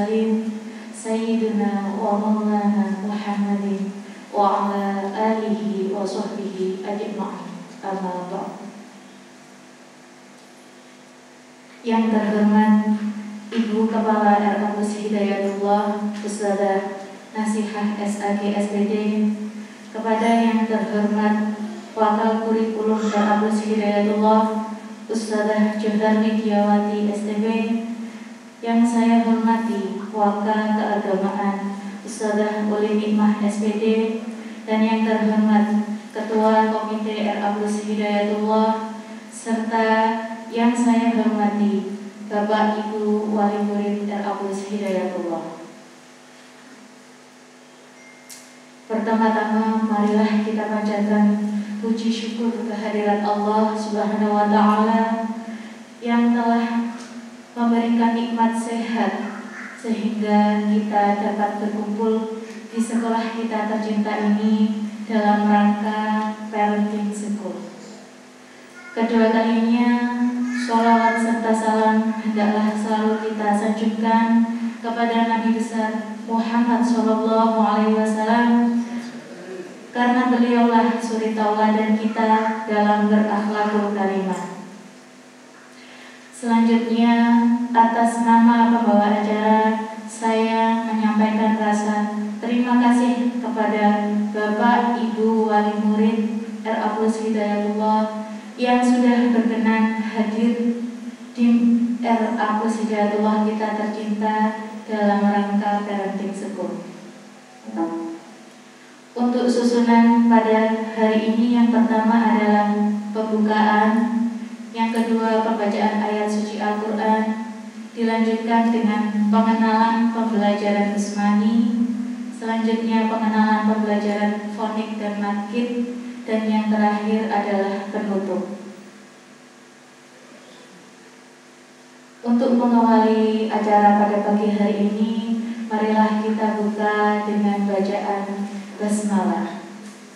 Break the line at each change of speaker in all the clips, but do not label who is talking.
mursalin Sayyidina wa maulana Muhammadin wa ala alihi wa sahbihi ajma'in. Amma ba'd. Yang terhormat Ibu Kepala RAPUS Hidayatullah Ustadzah Nasihah SAG SPD, kepada yang terhormat Wakil Kurikulum RAPUS Hidayatullah Ustadzah Johar Widyawati STB, yang saya hormati Wakil Keagamaan Ustadzah Uli Nikmah SPD, dan yang terhormat Ketua Komite RAPUS Hidayatullah, serta yang saya hormati Bapak Ibu Wali Murid RAPUS Hidayatullah. Pertama-tama marilah kita panjatkan puji syukur kehadirat Allah Subhanahu wa Ta'ala yang telah memberikan nikmat sehat sehingga kita dapat berkumpul di sekolah kita tercinta ini dalam rangka parenting school. Kedua kalinya, sholawat serta salam hendaklah selalu kita sanjungkan kepada Nabi besar Muhammad SAW, karena beliaulah suri tauladan kita dalam berakhlakul karimah. Selanjutnya, atas nama pembawa acara, saya menyampaikan rasa terima kasih kepada Bapak Ibu Wali Murid RAPUS Hidayatullah yang sudah berkenan hadir di RAPUS Hidayatullah kita tercinta dalam rangka parenting school. Untuk susunan pada hari ini, yang pertama adalah pembukaan, yang kedua pembacaan ayat suci Al-Quran, dilanjutkan dengan pengenalan pembelajaran Usmani, selanjutnya pengenalan pembelajaran fonik dan matkid, dan yang terakhir adalah penutup. Untuk mengawali acara pada pagi hari ini, marilah kita buka dengan bacaan basmalah.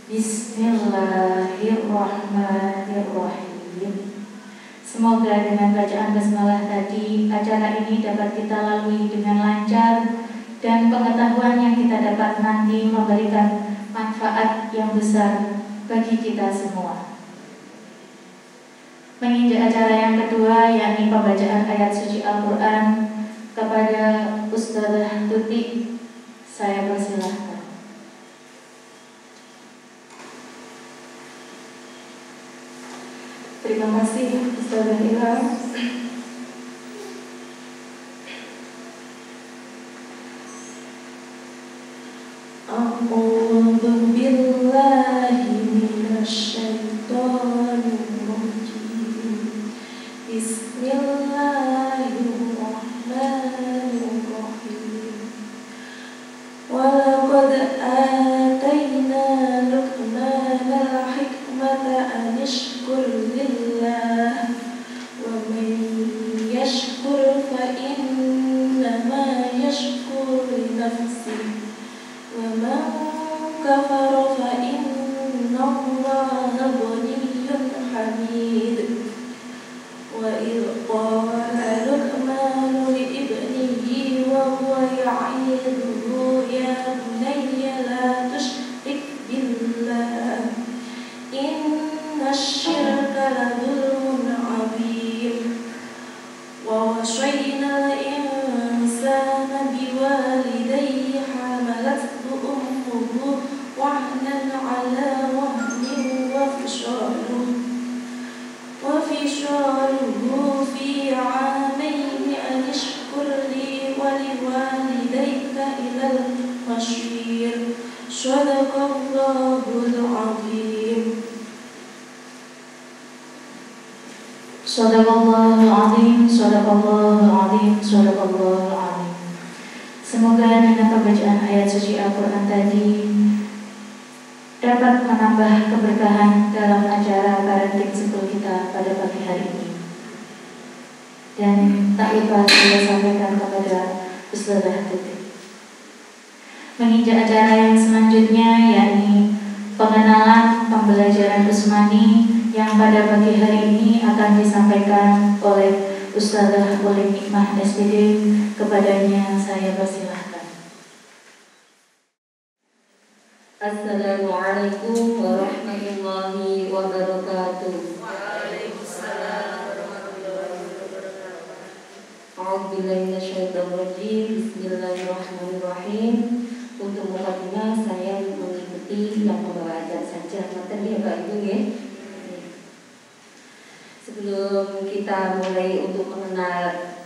Bismillahirrahmanirrahim. Semoga dengan bacaan basmalah tadi, acara ini dapat kita lalui dengan lancar dan pengetahuan yang kita dapat nanti memberikan manfaat yang besar bagi kita semua. Menginjak acara yang kedua, yakni pembacaan ayat suci Al-Quran, kepada Ustadzah Tuti, saya persilahkan.
Terima kasih Ustadzah Ilham. A'udzu billahi minasyaitonir rajim. Bismillahirrahmanirrahim. Walaqad atayna Luqmanal hikmata an yashkur lillah wa man yashkur fa innama yashkur li nafsihi wa man kafara fa innallaha ghaniyyun hamid. Wa idh qala Luqmanu li ibnihi wa huwa ya'idhuhu ya bunayya la tushrik billah inna ash-shirka la dhulmun 'adzim. Wa waṣṣaynal insana biwalidayhi hamalathu ummuhu wahnan 'ala wahnin wa fishaluhu fi 'amayn an ishkur li wa liwalidayka ilal mashir. Shadaqallahul 'azim.
Shadaqallahul 'azim, shadaqallahul 'azim, shadaqallahul 'azim. Semoga dengan pembacaan ayat suci Al-Quran tadi dapat menambah keberkahan dalam acara parenting school kita pada pagi hari ini. Dan tak lupa saya sampaikan kepada Ustadzah Tuti. Menginjak acara yang selanjutnya, yakni pengenalan pembelajaran Usmani, yang pada pagi hari ini akan disampaikan oleh Ustazah Uli Nikmah SPD, kepadanya saya persilahkan.
Assalamualaikum warahmatullahi wabarakatuh.
Waalaikumsalam warahmatullahi wabarakatuh.
A'udzubillahi minasyaitonir rajim. Bismillahirrahmanirrahim. Untuk mukadimah saya mengikuti yang membawa ajar saja. Materi ya Pak Ibu ya. Sebelum kita mulai untuk mengenal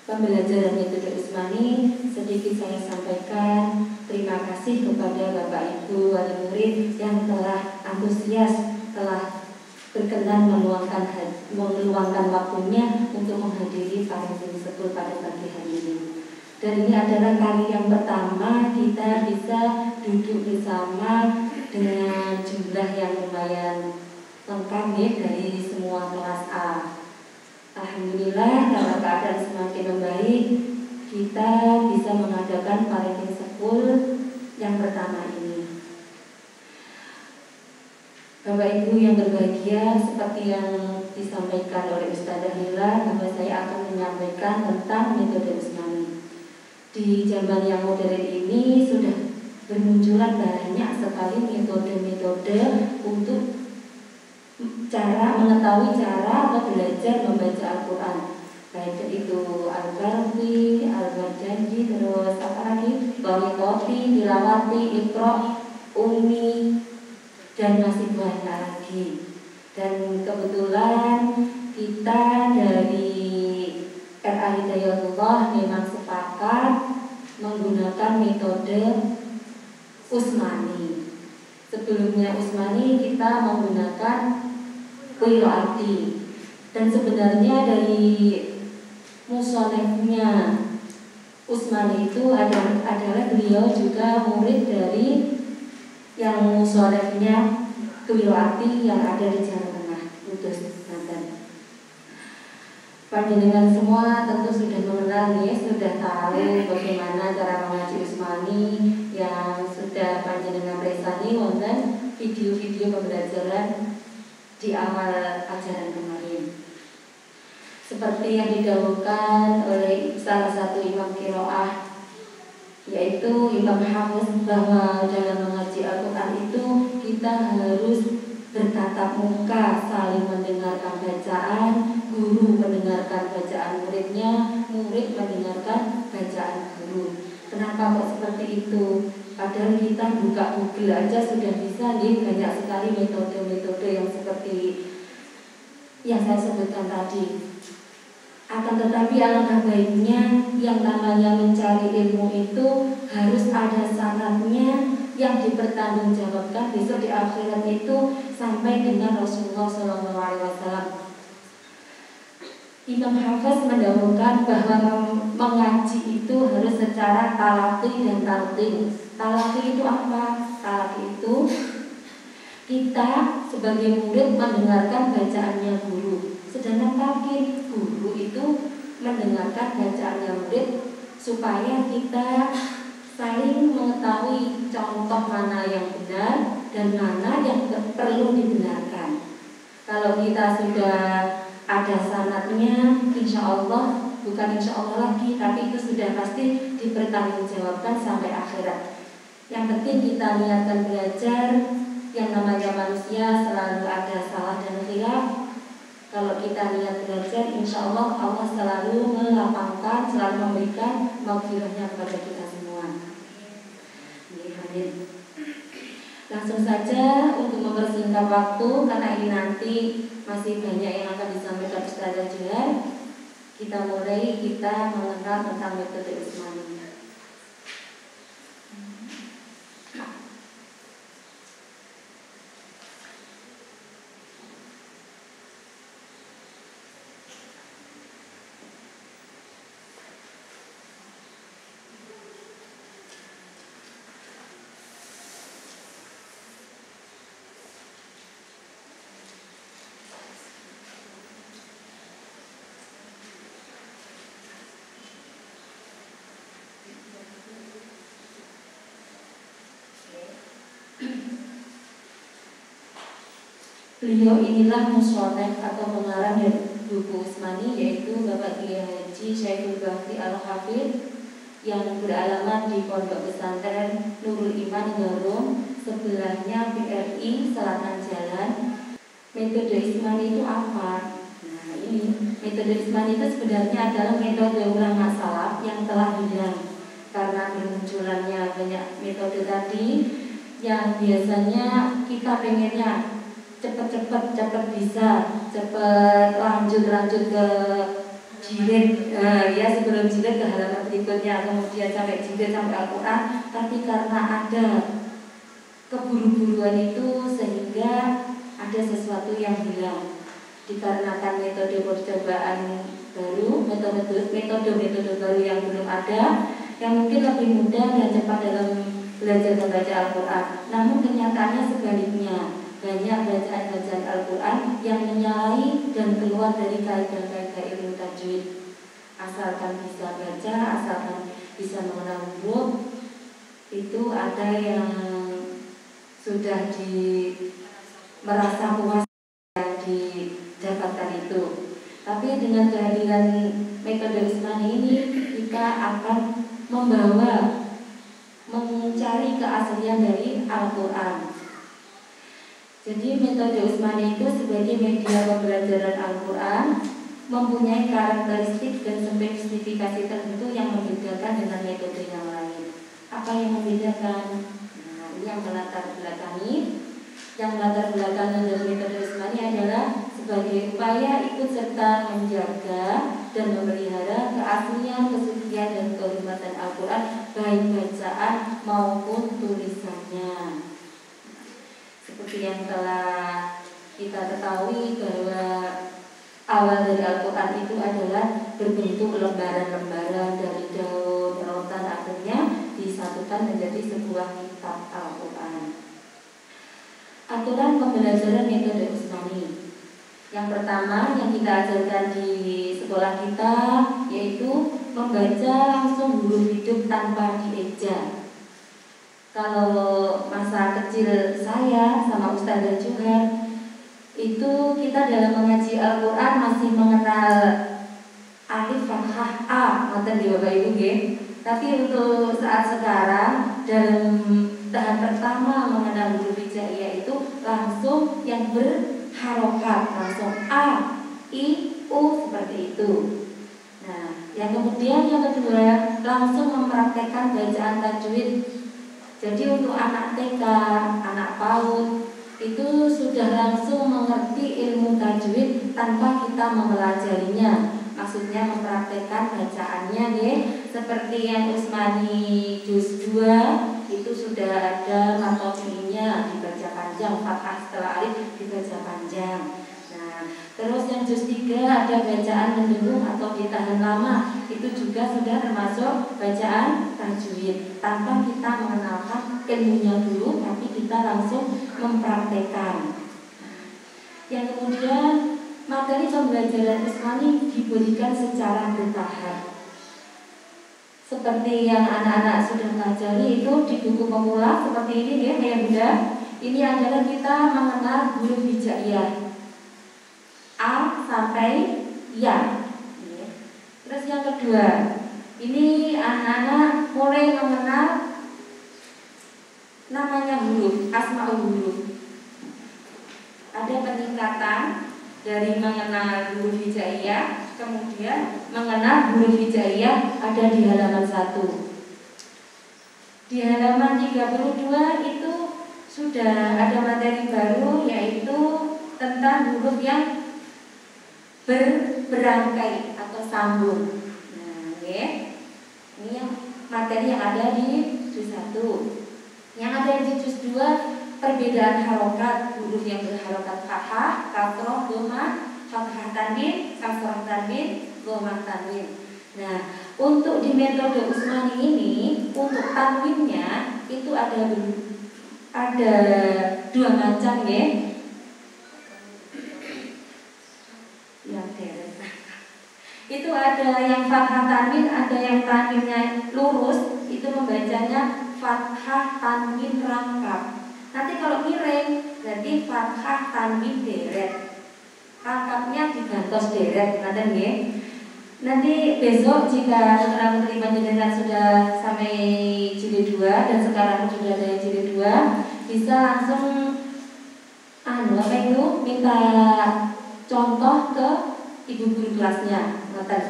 pembelajaran metode Usmani, sedikit saya sampaikan terima kasih kepada Bapak Ibu wali murid yang telah antusias, telah berkenan meluangkan waktunya untuk menghadiri parenting school pada pagi hari ini. Dan ini adalah kali yang pertama kita bisa duduk bersama dengan jumlah yang lumayan lengkap ya, dari semua kelas A. Alhamdulillah, karena keadaan semakin membaik, kita bisa mengadakan parenting school yang pertama ini. Bapak Ibu yang berbahagia, seperti yang disampaikan oleh Ustazah Hila, bahwa saya akan menyampaikan tentang metode Usmani. Di zaman yang modern ini sudah bermunculan banyak sekali metode-metode untuk mengetahui cara atau belajar membaca Al-Quran, baik itu Al-Barwi, Al-Barjanji, terus apa lagi, Toliqoti, Tilawati, Iqra, Ummi, dan masih banyak lagi. Dan kebetulan kita dari RA Hidayatullah memang sepakat menggunakan metode Usmani. Sebelumnya Usmani kita menggunakan qiraati, dan sebenarnya dari musonefnya Usmani itu adalah beliau juga murid dari yang musonefnya qiraati yang ada di Jawa Tengah, Kudus, Banten. Panjenengan semua tentu sudah mengenal ya, sudah tahu bagaimana cara mengaji Usmani yang sudah panjenengan presani wonten video-video pembelajaran di awal ajaran kemarin. Seperti yang didahulukan oleh salah satu imam qiraah, yaitu Imam Hafiz, bahwa dalam mengaji Al-Quran itu kita harus bertatap muka, saling mendengarkan bacaan, guru mendengarkan bacaan muridnya, murid mendengarkan bacaan guru. Kenapa kok seperti itu? Padahal kita buka Google aja sudah bisa nih, banyak sekali metode-metode yang seperti yang saya sebutkan tadi. Akan tetapi alangkah baiknya yang namanya mencari ilmu itu harus ada syaratnya yang dipertanggungjawabkan besok di akhirat itu sampai dengan Rasulullah SAW. Imam Hafiz mendahulukan bahwa mengaji itu harus secara talaqi dan talqin. Talaqi itu apa? Talaqi itu kita sebagai murid mendengarkan bacaannya guru. Sedangkan talqin, guru itu mendengarkan bacaannya murid supaya kita saling mengetahui contoh mana yang benar dan mana yang perlu dibenarkan. Kalau kita sudah ada sanadnya, insya Allah, bukan insya Allah lagi, tapi itu sudah pasti dipertanggungjawabkan sampai akhirat. Yang penting kita niatkan belajar. Yang namanya manusia selalu ada salah dan khilaf. Kalau kita niat belajar, insya Allah Allah selalu melapangkan, selalu memberikan maghfirahnya kepada kita semua. Langsung saja untuk mempersingkat waktu, karena ini nanti masih banyak yang akan disampaikan Ustazah Jihan. Kita mulai, kita mengenal tentang metode Usmani. Beliau inilah musonef atau pengarang buku Usmani, yaitu Bapak Kiai Haji Syaiful Bahri Al-Hafidh yang beralamat di Pondok Pesantren Nurul Iman Garung, sebelahnya BRI Selatan Jalan. Metode Usmani itu apa? Nah, ini metode Usmani itu sebenarnya adalah metode ulama salaf yang telah hilang karena bermunculannya banyak metode tadi yang biasanya kita pengennya cepat bisa lanjut ke jilid, ya sebelum jilid ke halaman berikutnya, kemudian sampai jilid sampai Al-Quran. Tapi karena ada keburu-buruan itu sehingga ada sesuatu yang hilang. Dikarenakan metode percobaan baru, metode baru yang belum ada, yang mungkin lebih mudah dan cepat dalam belajar membaca Al-Quran. Namun kenyataannya sebaliknya, banyak bacaan-bacaan Al-Quran yang menyalahi dan keluar dari kaidah-kaidah ilmu tajwid. Asalkan bisa baca, asalkan bisa mengenal huruf, itu ada yang sudah merasa puas yang didapatkan itu. Tapi dengan kehadiran metode Usmani ini, kita akan mencari keaslian dari Al-Quran. Jadi metode Usmani itu sebagai media pembelajaran Al-Quran mempunyai karakteristik dan spesifikasi tertentu yang membedakan dengan metode yang lain. Apa yang membedakan? Nah, ini yang melatar belakangi. Yang melatar belakangi dari metode Usmani adalah sebagai upaya ikut serta menjaga dan memelihara keaslian, kesucian dan kehormatan Al-Quran, baik bacaan maupun tulisannya. Seperti yang telah kita ketahui bahwa awal dari Al-Quran itu adalah berbentuk lembaran-lembaran dari daun, rotan, akhirnya disatukan menjadi sebuah kitab Al-Quran. Aturan pembelajaran metode Usmani. Yang pertama yang kita ajarkan di sekolah kita yaitu membaca langsung huruf hidup tanpa dieja. Kalau masa kecil saya sama Ustazah Juhar itu kita dalam mengaji Al-Quran masih mengenal alif fathah a, ngoten di Bapak Ibu nggih. Tapi untuk saat sekarang dalam tahap pertama mengenal huruf hijaiyah itu langsung yang berharokat, langsung a, i, u seperti itu. Nah, yang kemudian yang kedua langsung mempraktekkan bacaan tajwid. Jadi untuk anak TK, anak PAUD itu sudah langsung mengerti ilmu tajwid tanpa kita mempelajarinya. Maksudnya mempraktekkan bacaannya nih, seperti yang Usmani juz 2 itu sudah ada matofinya dibaca panjang, fathah setelah alif dibaca panjang. Nah, terus yang juz 3 ada bacaan mendengung atau ditahan lama, itu juga sudah termasuk bacaan tajwid tanpa kita mengenalkan ilmunya dulu, tapi kita langsung mempraktekkan. Yang kemudian materi pembelajaran Usmani diberikan secara bertahap. Seperti yang anak-anak sudah pelajari itu di buku pemula seperti ini ya, yang mudah. Ini adalah kita mengenal huruf hijaiyah A sampai Ya. Terus yang kedua, ini anak-anak mulai mengenal namanya huruf, asmaul huruf. Ada peningkatan dari mengenal huruf hijaiyah, kemudian mengenal huruf hijaiyah ada di halaman 1. Di halaman 32 itu sudah ada materi baru, yaitu tentang huruf yang berangkai atau sambung. Nah, okay. Ini yang materi yang ada di juz 1. Yang ada di juz 2 perbedaan harokat, huruf yang berharokat fathah, kasroh, dhamma, fathah tanwin, kasroh tanwin, dhamma tanwin. Nah, untuk di metode Usmani ini, untuk tanwinnya itu ada 2 macam ya. Itu ada yang fathah tanwin, ada yang tanwinnya lurus, itu membacanya fathah tanwin rangkap. Nanti kalau miring berarti fathah tanwin deret. rangkapnya digantos deret, ngaten nggih. Nanti besok jika putra-putri panjenengan sudah sampai jilid 2 dan sekarang sudah ada jilid 2, bisa langsung minta contoh ke ibu guru kelasnya, ngoten.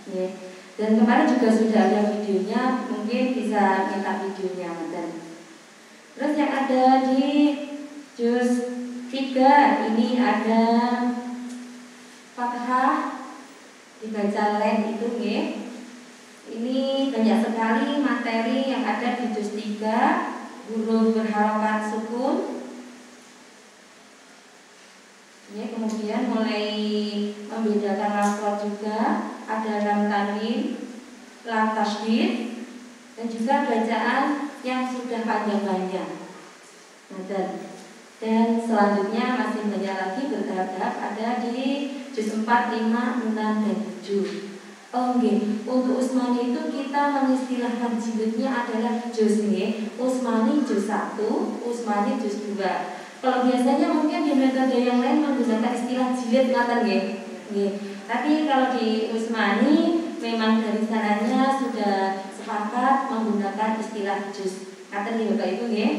Nggih. Dan kemarin juga sudah ada videonya, mungkin bisa minta videonya, ngoten. Terus yang ada di juz 3 ini ada Fathah dibaca len itu nggih. Ini banyak sekali materi yang ada di juz 3, huruf berharokat sukun. Ya, kemudian mulai membedakan lafaz juga, ada lam tanwin, lam tasydid, dan juga bacaan yang sudah panjang-panjang. Dan selanjutnya masih banyak lagi bertahap-tahap ada di juz 4, 5, 6, dan 7. Untuk Utsmani itu kita mengistilahkan jilidnya adalah juz nggih. Utsmani juz 1, Utsmani juz 2. Kalau biasanya mungkin di metode yang lain menggunakan istilah jilid ngaten nggih. Tapi kalau di Utsmani memang dari sananya sudah sepakat menggunakan istilah juz. Ngaten nggih Bapak Ibu nggih.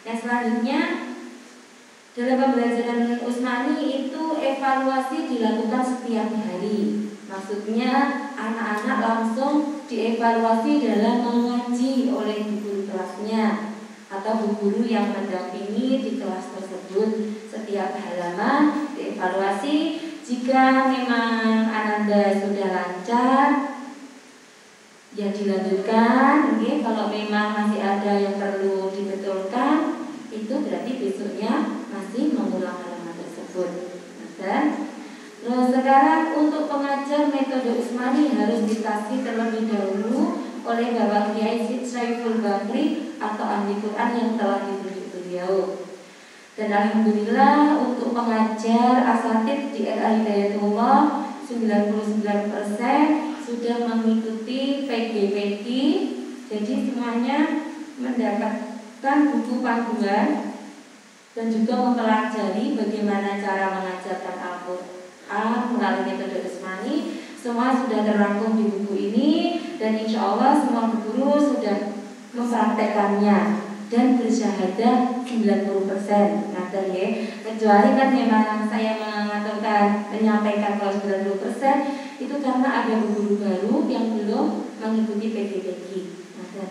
Yang selanjutnya dalam pembelajaran Utsmani itu evaluasi dilakukan setiap hari. Maksudnya anak-anak langsung dievaluasi dalam mengaji oleh guru kelasnya atau guru yang mendampingi di kelas tersebut. Setiap halaman dievaluasi. Jika memang Ananda sudah lancar, ya dilanjutkan. Oke, kalau memang masih ada yang perlu dibetulkan, itu berarti besoknya masih mengulang halaman tersebut. Dan terus sekarang untuk pengajar metode Utsmani harus dikasih terlebih dahulu oleh Bapak Kiai Syaiful Bakri atau ahli Quran yang telah ditunjuk beliau. Dan alhamdulillah untuk pengajar asatidz di RA Hidayatullah 99% sudah mengikuti PGPG. Jadi semuanya mendapatkan buku panduan dan juga mempelajari bagaimana cara mengajarkan Al-Quran melalui metode Utsmani. Semua sudah terangkum di buku ini dan insya Allah semua guru sudah mempraktekannya dan bersyahadah 90%. Ngaten ya. Kecuali kan memang saya mengaturkan menyampaikan kalau 90% itu karena ada guru baru yang belum mengikuti PGPG. Ngaten.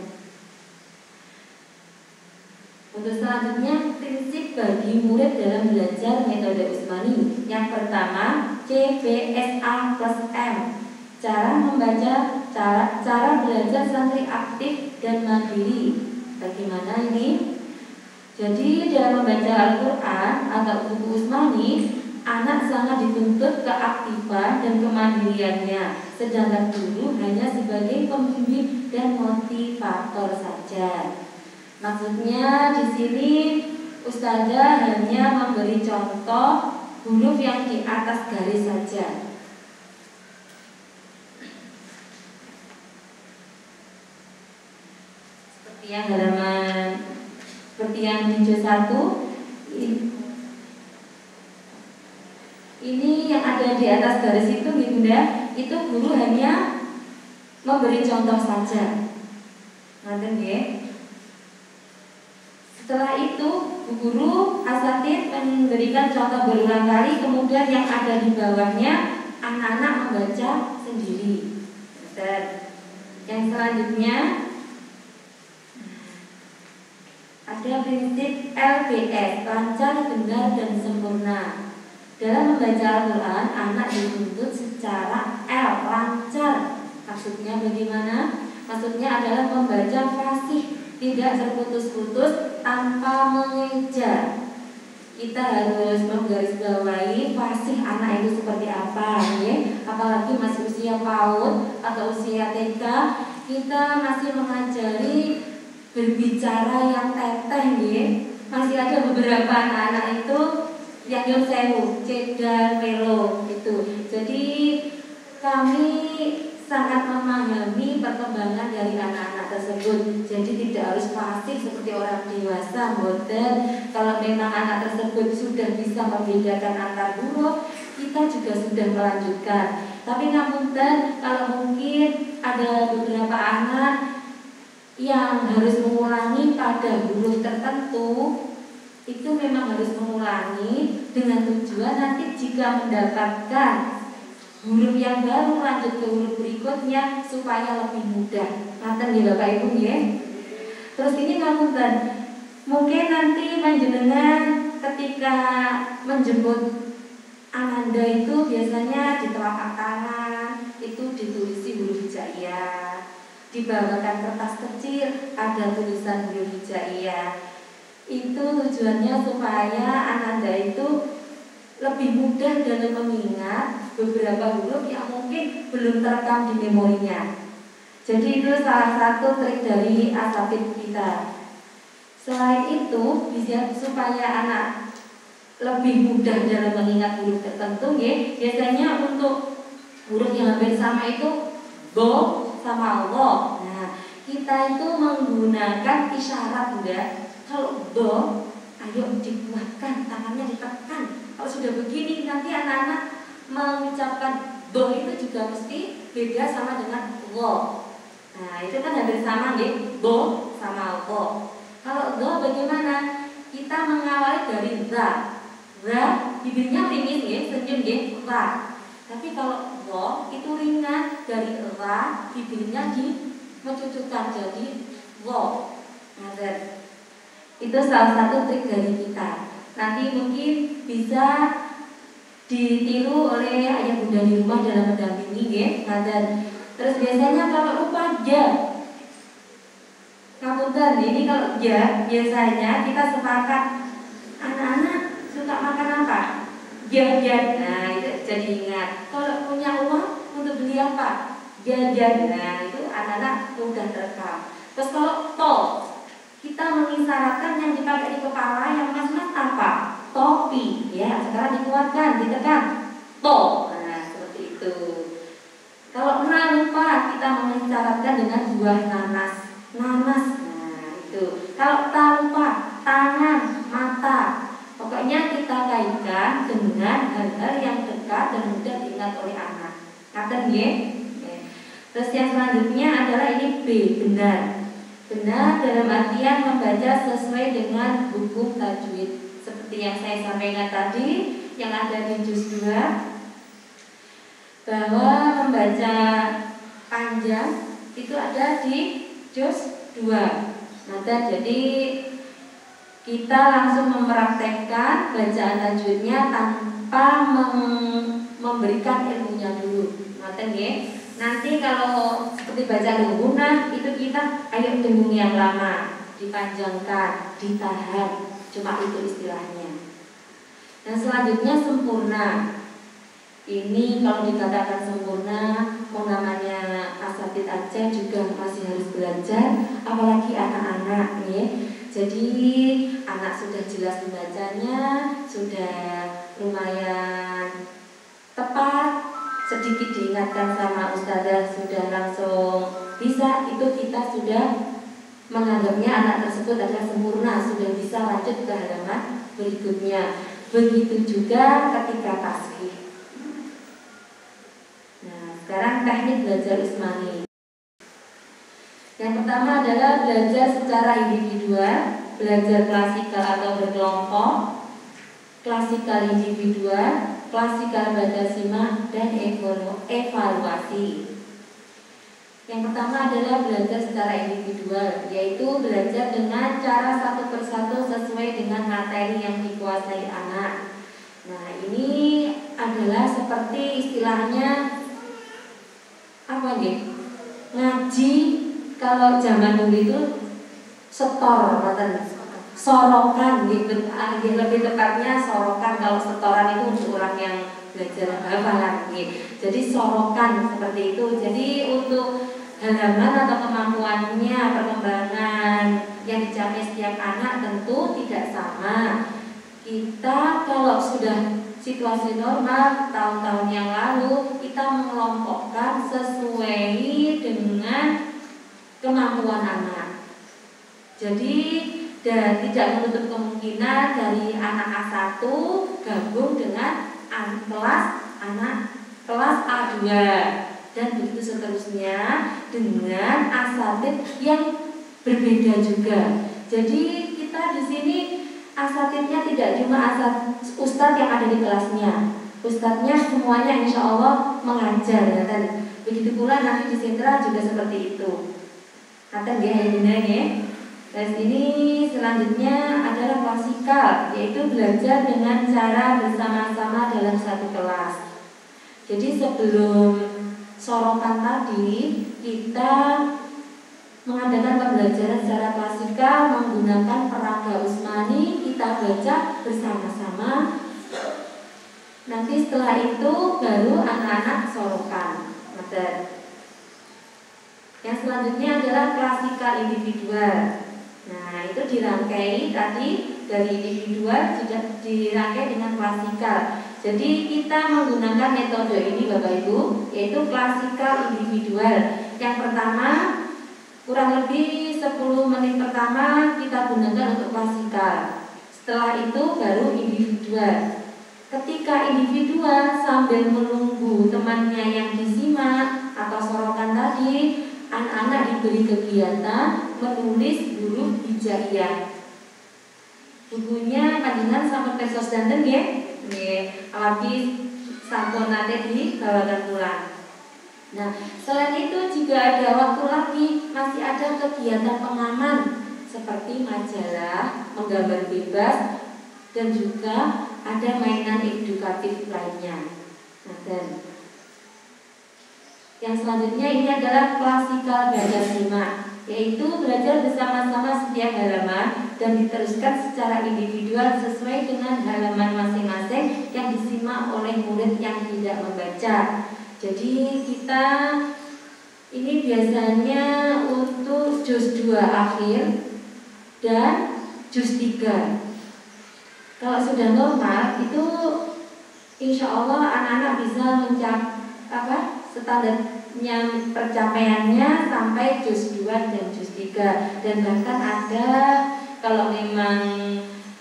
Untuk selanjutnya prinsip bagi murid dalam belajar metode Utsmani. Yang pertama CBSA plus M. Cara membaca, cara belajar santri aktif dan mandiri. Bagaimana ini? Jadi dalam membaca Al-Quran atau buku Utsmani, anak sangat dituntut keaktifan dan kemandiriannya, sedangkan guru hanya sebagai pembimbing dan motivator saja. Maksudnya di sini Ustazah hanya memberi contoh huruf yang di atas garis saja. Seperti yang halaman, seperti yang di juz 1 ini yang ada di atas garis itu Bunda, itu guru hanya memberi contoh saja. Ngaten nggih. Setelah itu guru asatidz memberikan contoh berulang kali, kemudian yang ada di bawahnya anak-anak membaca sendiri. Yang selanjutnya ada prinsip LBS, lancar, benar, dan sempurna. Dalam membaca Al-Quran, anak dituntut secara L, lancar. Maksudnya bagaimana? Maksudnya adalah membaca fasih, tidak terputus-putus tanpa mengeja. Kita harus menggarisbawahi fasih anak itu seperti apa, ya? Apalagi masih usia PAUD atau usia TK, kita masih mengajari berbicara yang teteh, ya. Masih ada beberapa anak-anak itu yang nyun sewu, cedal, melo itu. Jadi kami sangat memahami perkembangan dari anak-anak tersebut. Jadi tidak harus pasif seperti orang dewasa, boten. Kalau memang anak tersebut sudah bisa membedakan antar huruf, kita juga sudah melanjutkan. Tapi ngapunten, kalau mungkin ada beberapa anak yang harus mengulangi pada huruf tertentu, itu memang harus mengulangi dengan tujuan nanti jika mendapatkan huruf yang baru lanjut ke huruf berikutnya supaya lebih mudah. Ngaten ya Bapak Ibu ya. Terus ini ngapunten, mungkin nanti panjenengan ketika menjemput Ananda itu biasanya di telapak tangan itu ditulisi huruf hijaiyah, dibawakan kertas kecil ada tulisan huruf hijaiyah. Itu tujuannya supaya Ananda itu lebih mudah dalam mengingat beberapa huruf yang mungkin belum terekam di memorinya. Jadi itu salah satu trik dari asatidz kita. Selain itu, bisa supaya anak lebih mudah dalam mengingat huruf tertentu, ya. Biasanya untuk huruf yang hampir sama itu bo sama Allah. Nah, kita itu menggunakan isyarat, enggak? Kalau bo, ayo dikuatkan, tangannya ditekan. Kalau sudah begini, nanti anak-anak mengucapkan bo itu juga mesti beda sama dengan wo. Nah, itu kan hampir sama, ya. Bo sama wo. Kalau do bagaimana? Kita mengawali dari za. Ra, bibirnya ringis ya, senyum ya, ra. Tapi kalau wo itu ringan, dari ra, bibirnya dimencucukkan jadi wo. Nah, itu salah satu trik dari kita. Nanti mungkin bisa ditiru oleh ayah bunda di rumah dalam mendampingi ya. Nah, terus biasanya kalau lupa ja, ngapunten, ini kalau ja biasanya kita sepakat anak-anak suka makan apa? Jajan. Nah, itu jadi ingat. Kalau punya uang untuk beli apa? Jajan. Nah, itu anak-anak mudah terekam. Terus kalau to, kita mengisyaratkan yang dipakai di kepala yang mas-mas apa? Topi. Ya, sekarang dikuatkan, ditekan. To. Nah, seperti itu. Kalau lupa, kita mengisyaratkan dengan buah nanas. Nanas. Nah, itu. Kalau tak lupa, tangan, mata. Pokoknya kita kaitkan dengan hal-hal yang dekat dan mudah diingat oleh anak. Ngaten nggih? Terus yang selanjutnya adalah ini B, benar. Benar dalam artian membaca sesuai dengan hukum tajwid. Seperti yang saya sampaikan tadi, yang ada di juz 2, bahwa membaca panjang itu ada di juz 2. Nah, jadi kita langsung mempraktekkan bacaan tajwidnya tanpa memberikan ilmunya dulu. Ngaten nggih? Nanti kalau seperti baca lungguna itu kita ayo dengung yang lama, dipanjangkan, ditahan. Cuma itu istilahnya. Dan selanjutnya sempurna. Ini kalau dikatakan sempurna, namanya asatidz Aceh juga masih harus belajar, apalagi anak-anak ya. Jadi anak sudah jelas membacanya, sudah lumayan tepat, sedikit diingatkan sama ustazah sudah langsung bisa, itu kita sudah menganggapnya anak tersebut adalah sempurna, sudah bisa lanjut ke halaman berikutnya. Begitu juga ketika tasbih. Nah, sekarang teknik belajar Usmani. Yang pertama adalah belajar secara individual, belajar klasikal atau berkelompok, klasikal individual, klasikal baca simak, dan evaluasi. Yang pertama adalah belajar secara individual, yaitu belajar dengan cara satu persatu sesuai dengan materi yang dikuasai anak. Nah, ini adalah seperti istilahnya apa nih? Ngaji. Kalau zaman dulu itu setor, sorokan, lebih tepatnya sorokan. Kalau setoran itu untuk orang yang belajar hafalan, jadi sorokan seperti itu. Jadi untuk halaman atau kemampuannya, perkembangan yang dicapai setiap anak tentu tidak sama. Kita kalau sudah situasi normal tahun-tahun yang lalu kita mengelompokkan sesuai dengan kemampuan anak. Jadi dan tidak menutup kemungkinan dari anak A1 gabung dengan kelas A2 dan begitu seterusnya dengan asatid yang berbeda juga. Jadi kita di sini asatidnya tidak cuma ustadz yang ada di kelasnya. Ustadznya semuanya insya Allah mengajar ya kan. Begitu pula nanti di sentra juga seperti itu. Kata dia ya. Dan ini selanjutnya adalah klasikal, yaitu belajar dengan cara bersama-sama dalam satu kelas. Jadi sebelum sorotan tadi kita mengadakan pembelajaran secara klasikal menggunakan peraga Usmani, kita baca bersama-sama. Nanti setelah itu baru anak-anak sorotan. Yang selanjutnya adalah klasikal individual. Nah, itu dirangkai tadi dari individual sudah dirangkai dengan klasikal. Jadi kita menggunakan metode ini Bapak Ibu, yaitu klasikal individual. Yang pertama kurang lebih 10 menit pertama kita gunakan untuk klasikal. Setelah itu baru individual. Ketika individual sambil menunggu temannya yang disimak atau sorotan tadi, anak-anak diberi kegiatan menulis huruf hijaiyah. Bukunya panjenengan sampun pesos danten nggih. Nggih, habis sampun nate dibawakan pulang. Nah, selain itu jika ada waktu lagi masih ada kegiatan pengaman seperti majalah, menggambar bebas dan juga ada mainan edukatif lainnya. Nah, dan yang selanjutnya ini adalah klasikal belajar simak, yaitu belajar bersama-sama setiap halaman dan diteruskan secara individual sesuai dengan halaman masing-masing yang disimak oleh murid yang tidak membaca. Jadi kita ini biasanya untuk juz 2 akhir dan juz 3. Kalau sudah normal itu insya Allah anak-anak bisa standarnya percapaiannya sampai juz 2 dan juz 3. Dan bahkan ada kalau memang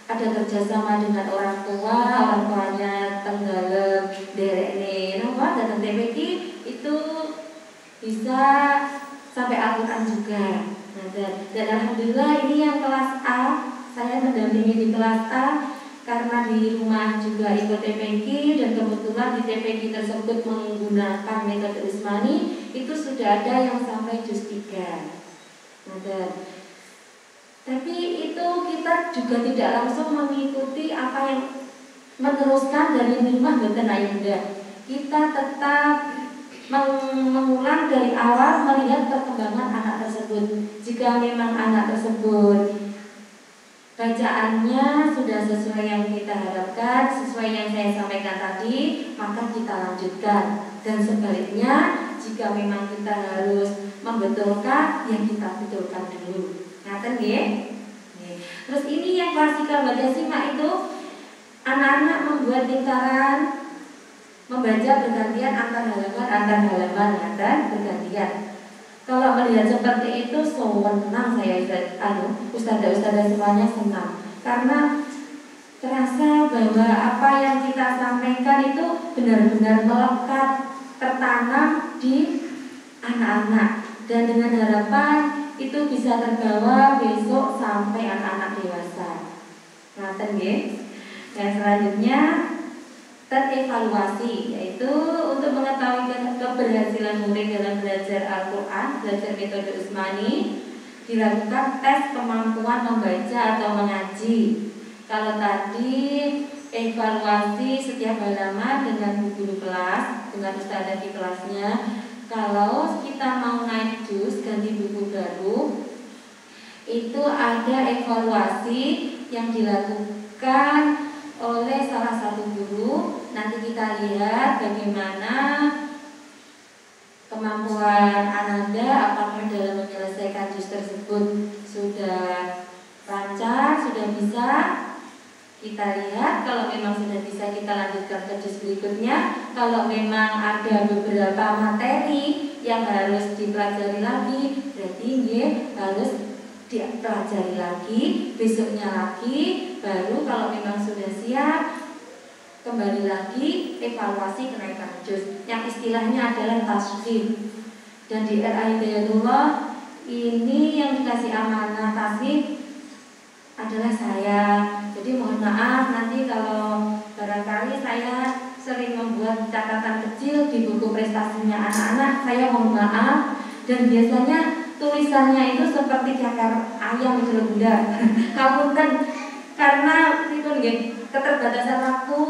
ada kerjasama dengan orang tuanya tenggelam derek datang TPQ itu bisa sampai Al-Quran juga. Nah, dan alhamdulillah ini yang kelas A, saya mendampingi di kelas A karena di rumah juga ikut TPQ dan kebetulan di TPQ tersebut menggunakan metode Usmani, itu sudah ada yang sampai juz 3. Nah, tapi itu kita juga tidak langsung mengikuti apa yang meneruskan dari rumah Bapak Ayunda. Kita tetap mengulang dari awal melihat perkembangan anak tersebut. Jika memang anak tersebut bacaannya sudah sesuai yang kita harapkan, sesuai yang saya sampaikan tadi, maka kita lanjutkan. Dan sebaliknya, jika memang kita harus membetulkan, ya kita betulkan dulu. Ngaten nggih? Terus ini yang klasikal baca simak itu anak-anak membuat lingkaran membaca bergantian antar halaman dan bergantian. Kalau melihat seperti itu senang saya ustazah semuanya senang karena terasa bahwa apa yang kita sampaikan itu benar-benar melekat tertanam di anak-anak dan dengan harapan itu bisa terbawa besok sampai anak-anak dewasa. Ngaten nggih. Yang selanjutnya terevaluasi, yaitu untuk mengetahui keberhasilan murid dalam belajar Al-Quran, belajar metode Usmani, dilakukan tes kemampuan membaca atau mengaji. Kalau tadi evaluasi setiap halaman dengan guru kelas, dengan ustazah di kelasnya. Kalau kita mau naik juz ganti buku baru, itu ada evaluasi yang dilakukan oleh salah satu guru. Nanti kita lihat bagaimana kemampuan Ananda, apakah dalam menyelesaikan juz tersebut sudah lancar, sudah bisa. Kita lihat kalau memang sudah bisa kita lanjutkan ke juz berikutnya. Kalau memang ada beberapa materi yang harus dipelajari lagi, berarti harus dipelajari lagi, besoknya lagi, baru kalau memang sudah siap kembali lagi evaluasi kenaikan juz yang istilahnya adalah tasghir. Dan di RA Hidayatullah ini yang dikasih amanah tasghir adalah saya. Jadi mohon maaf nanti kalau barangkali saya sering membuat catatan kecil di buku prestasinya anak-anak, saya mohon maaf. Dan biasanya tulisannya itu seperti cakar ayam itu Bunda. Kapunten karena itu keterbatasan waktu,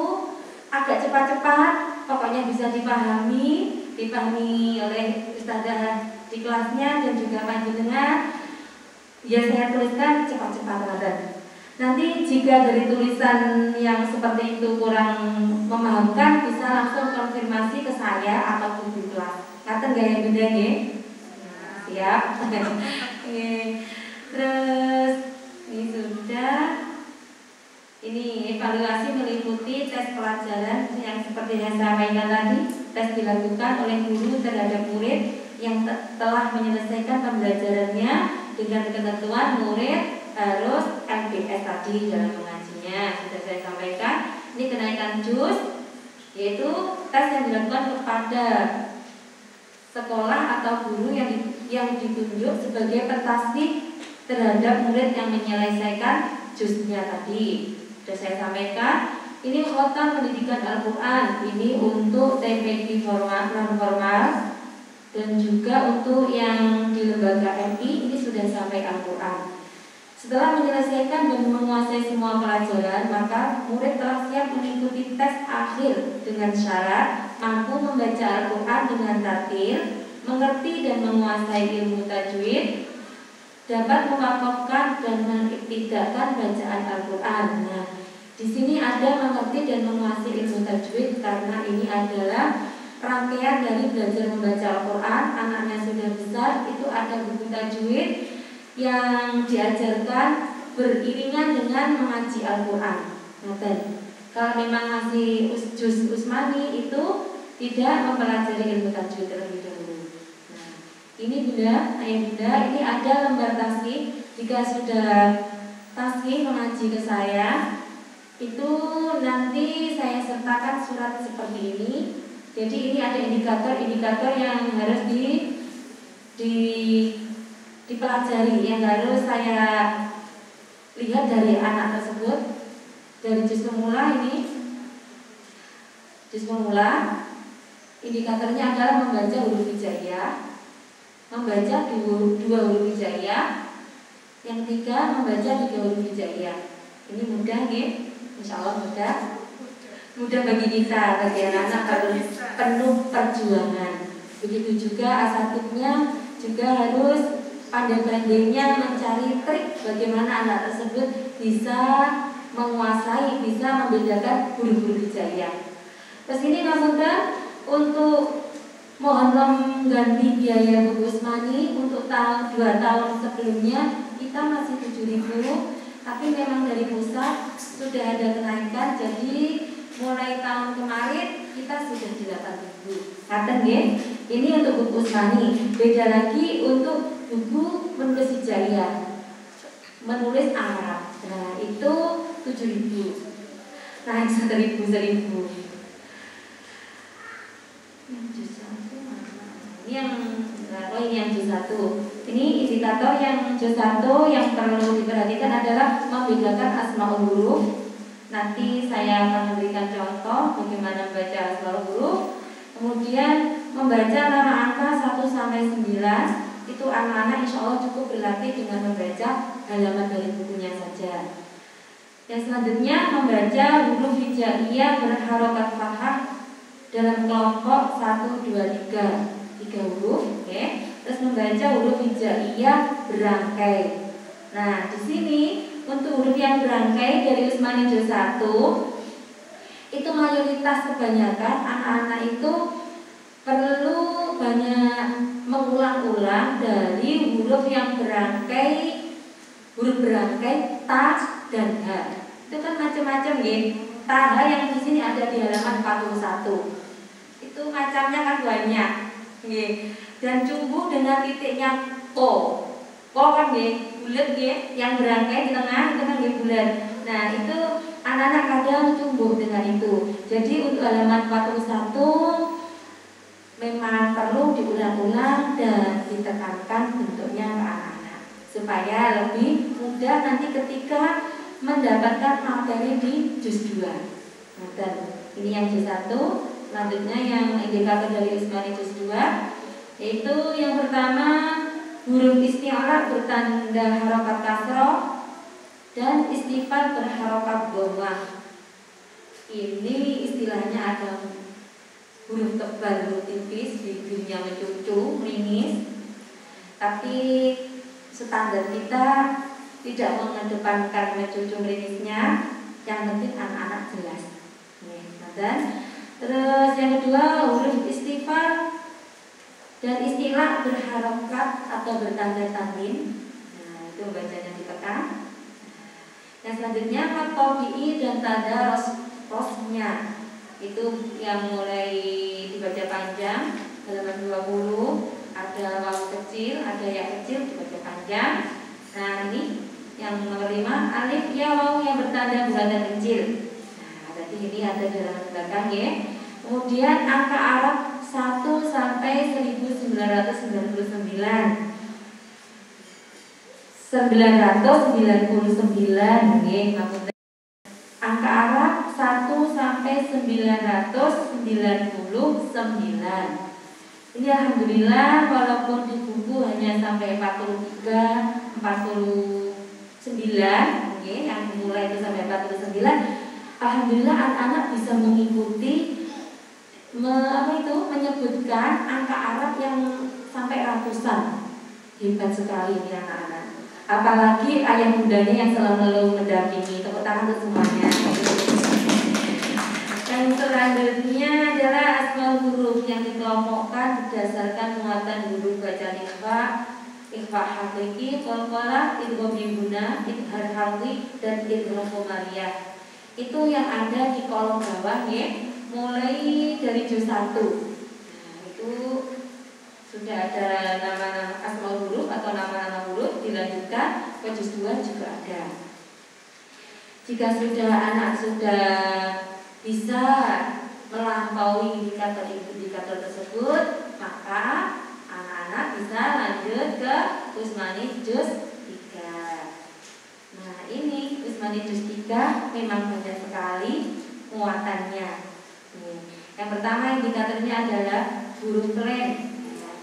agak cepat-cepat, pokoknya bisa dipahami oleh ustazah di kelasnya dan juga panjenengan. Ya saya tuliskan cepat-cepat raden. Nanti jika dari tulisan yang seperti itu kurang memahamkan, bisa langsung konfirmasi ke saya atau di kelas. Ngaten gak ya Bunda nggih? Siap. Terus ini sudah. Ini evaluasi meliputi tes pelajaran yang seperti yang saya sampaikan tadi. Tes dilakukan oleh guru terhadap murid yang telah menyelesaikan pembelajarannya dengan ketentuan murid harus LBS tadi dalam mengajinya. Sudah saya sampaikan. Ini kenaikan juz, yaitu tes yang dilakukan kepada sekolah atau guru yang ditunjuk sebagai pentasbih terhadap murid yang menyelesaikan juznya tadi. Sudah saya sampaikan. Ini khotam pendidikan Al-Quran. Ini untuk TPQ formal, non formal, dan juga untuk yang di lembaga MI ini sudah sampai Al-Quran. Setelah menyelesaikan dan menguasai semua pelajaran, maka murid telah siap mengikuti tes akhir dengan syarat mampu membaca Al-Quran dengan tartil, mengerti dan menguasai ilmu tajwid, dapat mewakafkan dan mengiktidakkan bacaan Al-Quran. Nah, di sini ada mengerti dan menguasai ilmu tajwid karena ini adalah rangkaian dari belajar membaca Al-Quran. Anaknya sudah besar, itu ada buku tajwid yang diajarkan beriringan dengan mengaji Al-Quran. Kalau memang ngaji juz Usmani itu tidak mempelajari ilmu tajwid terlebih dahulu. Nah, ini Bunda, ayah Bunda, ini ada lembar tasghir. Jika sudah tasghir mengaji ke saya, itu nanti saya sertakan surat seperti ini. Jadi ini ada indikator-indikator yang harus dipelajari, yang harus saya lihat dari anak tersebut. Dari juz pemula ini, juz pemula indikatornya adalah membaca huruf hijaiyah, membaca dua huruf hijaiyah, yang ketiga membaca 3 huruf hijaiyah. Ini mudah nih, insya Allah mudah bagi kita, bagi anak-anak harus penuh perjuangan. Begitu juga asatidnya juga harus pandai-pandainya mencari trik bagaimana anak tersebut bisa menguasai, bisa membedakan huruf-huruf hijaiyah. Terus ini maksudnya untuk mohon mengganti biaya buku Usmani untuk 2 tahun sebelumnya kita masih 7.000, tapi memang dari pusat sudah ada kenaikan, jadi mulai tahun kemarin kita sudah di 8.000. Katen nggih. Ini untuk buku Usmani. Beda lagi untuk buku menulis hijaiyah, menulis Arab. Nah, itu 7.000. Naik 1.000. Ini yang juz 1. Ini indikator yang juz 1 yang perlu diperhatikan adalah membedakan asmaul huruf. Nanti saya akan memberikan contoh bagaimana membaca asmaul huruf. Kemudian membaca nama angka 1 sampai 9. Itu anak-anak insya Allah cukup berlatih dengan membaca halaman dari bukunya saja. Yang selanjutnya membaca huruf hijaiyah berharokat fathah dalam kelompok 1, 2, 3 huruf, oke. Terus membaca huruf hijaiyah berangkai. Nah, di sini untuk huruf yang berangkai dari Usmani juz 1 itu mayoritas kebanyakan anak-anak itu perlu banyak mengulang-ulang dari huruf yang berangkai, huruf berangkai ta dan ha. Itu kan macam-macam nggih. Taha yang di sini ada di halaman 41. Itu macamnya kan banyak. Nggih. Dan cumbu dengan titiknya ko. Ko kan nggih, bulat nggih, yang berangkai di tengah itu kan nggih bulat. Nah, itu anak-anak kadang tumbuh dengan itu. Jadi untuk halaman 41 memang perlu diulang-ulang dan ditekankan bentuknya ke anak-anak supaya lebih mudah nanti ketika mendapatkan materi di juz 2. Nah, ini yang juz 1. Selanjutnya yang indikator dari Usmani juz 2, yaitu yang pertama huruf isti'la bertanda harokat kasroh dan istifal berharokat dhammah. Ini istilahnya ada huruf tebal, huruf tipis, bibirnya mencucu, meringis. Tapi standar kita tidak mengedepankan mencucu meringisnya, yang penting anak-anak jelas. Dan terus yang kedua huruf istifal dan istilah berharokat atau bertanda tanwin. Nah, itu bacanya ditekan. Yang selanjutnya matqabi'i dan tanda rosnya. Itu yang mulai dibaca panjang halaman 20, ada waw kecil, ada ya kecil dibaca panjang. Nah, ini yang nomor 5 alif ya waw yang bertanda buatan kecil. Nah, berarti ini ada di halaman belakang ya. Kemudian angka Arab 1 sampai 1999. 999 nggih, maksudnya angka Arab 1 sampai 999. Ini alhamdulillah walaupun di buku hanya sampai 43, 49 nggih, yang mulai itu sampai 49. Alhamdulillah anak-anak bisa mengikuti menyebutkan angka Arab yang sampai ratusan. Hebat sekali ini anak-anak. Apalagi ayah bundanya yang selalu mendampingi. Tepuk tangan untuk semuanya. Yang selanjutnya adalah asmaul huruf yang dikelompokkan berdasarkan muatan huruf bacaan ikhfa hakiki, qalqalah, idgham biguna, idhar halwi, dan idgham qamariyah. Itu yang ada di kolom bawah ya, mulai dari juz 1. Nah, itu sudah ada nama-nama asmaul huruf atau nama-nama huruf, dilanjutkan ke juz 2 juga ada. Jika anak sudah bisa melampaui indikator tersebut, maka anak-anak bisa lanjut ke Usmani juz 3. Nah, ini Usmani juz 3 memang banyak sekali muatannya. Yang pertama indikatornya adalah huruf len.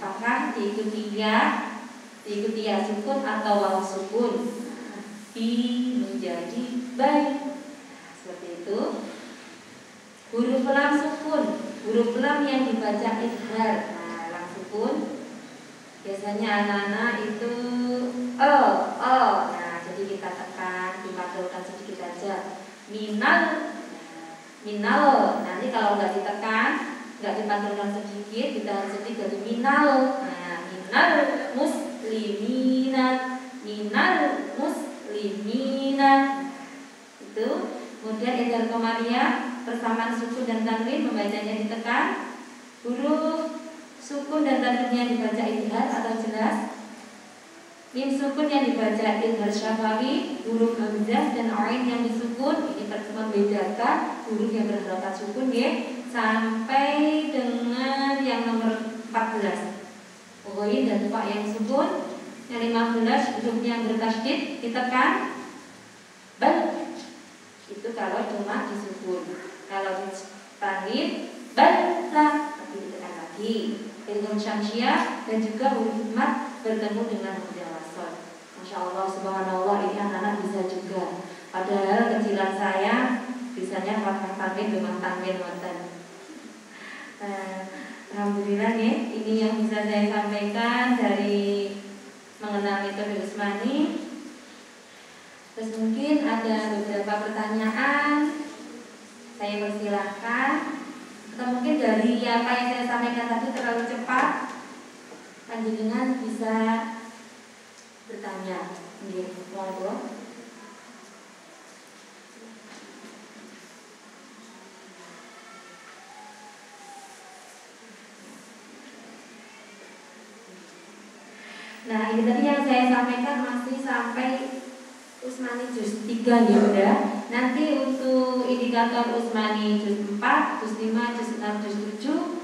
Apakah diikuti ya sukun atau waw sukun? Bi menjadi bai. Seperti itu. Huruf lam sukun, huruf lam yang dibaca idhar. Nah, lam sukun biasanya anak-anak itu Nah, jadi kita tekan, dipanggilkan sedikit saja. Minal. Nanti kalau nggak ditekan, nggak dipanggilkan sedikit, kita harus sedikit jadi minal. Nah, minal muslimina. Itu. Kemudian idhar qamariyah, persamaan sukun dan tanwin membacanya ditekan. Huruf sukun dan tanwinnya dibaca idhar atau jelas. Mim sukun yang dibaca idhar syafawi, huruf hamzah dan ain yang disukun. Ini membedakan huruf yang berharokat sukun ya, sampai dengan yang nomor 14. Pokoknya dan pak yang sukun. Yang 15 huruf yang bertasydid ditekan. Itu kalau cuma disukun. Kalau ditanwin tapi ditekan lagi. Ilmu syamsiah dan juga huruf mat bertemu dengan hamzah wasl. Masya Allah, subhanallah, ini anak-anak bisa juga. Padahal kecilan saya bisanya fathah tanwin dengan tanwin wonten. Alhamdulillah nih, ini yang bisa saya sampaikan dari mengenal metode Usmani. Terus mungkin ada beberapa pertanyaan, saya persilahkan. Atau mungkin dari apa yang saya sampaikan tadi terlalu cepat, panjenengan bisa bertanya. Monggo. Nah, ini tadi yang saya sampaikan masih sampai Usmani juz 3 ya Bunda. Nanti untuk indikator Usmani juz 4, juz 5, juz 6, juz 7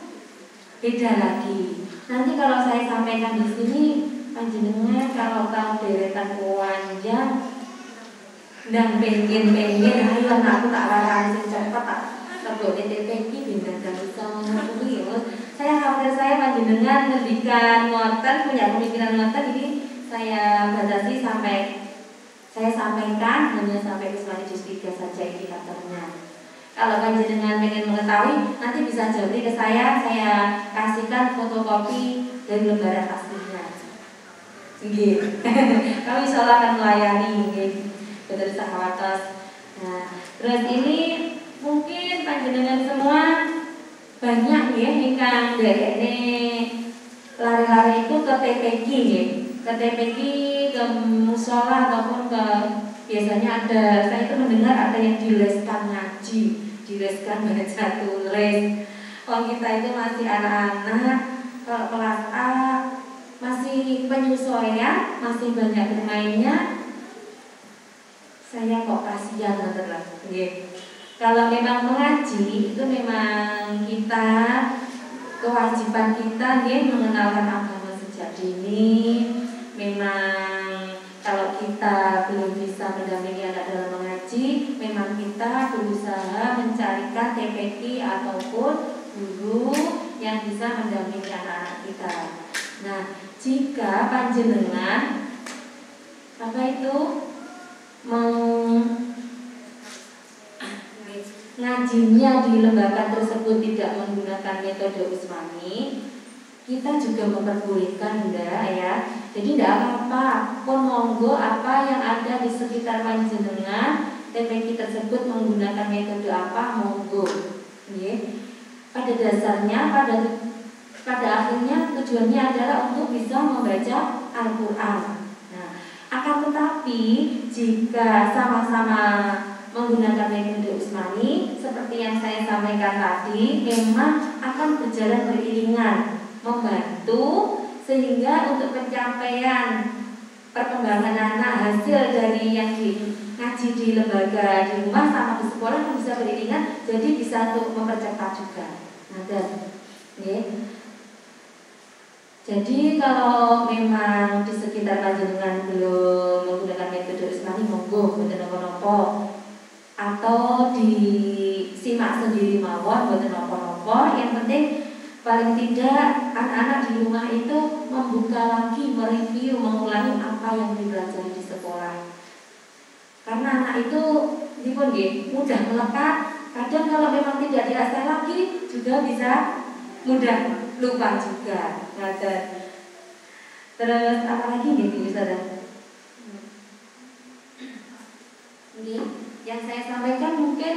beda lagi. Nanti kalau saya sampaikan di sini panjenengan kalau tahu deretan panjang dan pengen ayo aku tak larang sing cepet tak kebok TPQ bintang dan bisa ngomong. Saya khawatir saya panjenengan ngendikan ngoten punya pemikiran ngoten ini saya batasi sampai saya sampaikan hanya sampai Usmani juz 3 saja indikatornya. Kalau panjenengan ingin mengetahui, nanti bisa jawab ke saya kasihkan fotokopi dari lembaran aslinya. Nggih. Kami insyaallah akan melayani nggih. Betul sahabatos. Nah, terus ini mungkin panjenengan semua banyak ya ingkang ndekne lari-lari itu ke TPQ nggih. Ke TPQ, ke mushola ataupun ke biasanya ada, saya itu mendengar ada yang dileskan ngaji, dileskan baca tulis. Kalau kita itu masih anak-anak, kalau kelas A masih penyesuaian, masih banyak bermainnya, saya kok kasihan bener. Kalau memang mengaji itu memang kita kewajiban kita mengenalkan agama sejak dini. Memang kalau kita belum bisa mendampingi anak dalam mengaji, memang kita berusaha mencarikan TPQ ataupun guru yang bisa mendampingi anak-anak kita. Nah, jika panjenengan ngajinya di lembaga tersebut tidak menggunakan metode Usmani, kita juga memperbolehkan Bunda ya. Jadi tidak apa-apa, pun monggo apa yang ada di sekitar panjenengan TPQ tersebut menggunakan metode apa monggo. Pada dasarnya pada akhirnya tujuannya adalah untuk bisa membaca Al-Quran. Nah, akan tetapi jika sama-sama menggunakan metode Usmani seperti yang saya sampaikan tadi, memang akan berjalan beriringan, membantu sehingga untuk pencapaian perkembangan anak hasil dari yang ngaji di lembaga di rumah sama di sekolah kan bisa beriringan, jadi bisa untuk mempercepat juga. Jadi kalau memang di sekitar panjenengan belum menggunakan metode Usmani, monggo mboten napa-napa, atau disimak sendiri mawon mboten napa-napa. Yang penting paling tidak anak-anak di rumah itu membuka lagi, mereview, mengulangi apa yang dipelajari di sekolah. Karena anak itu mudah melekat. Kadang kalau memang tidak diasah lagi juga bisa mudah lupa juga. Terus apa lagi nih Saudara? Yang saya sampaikan mungkin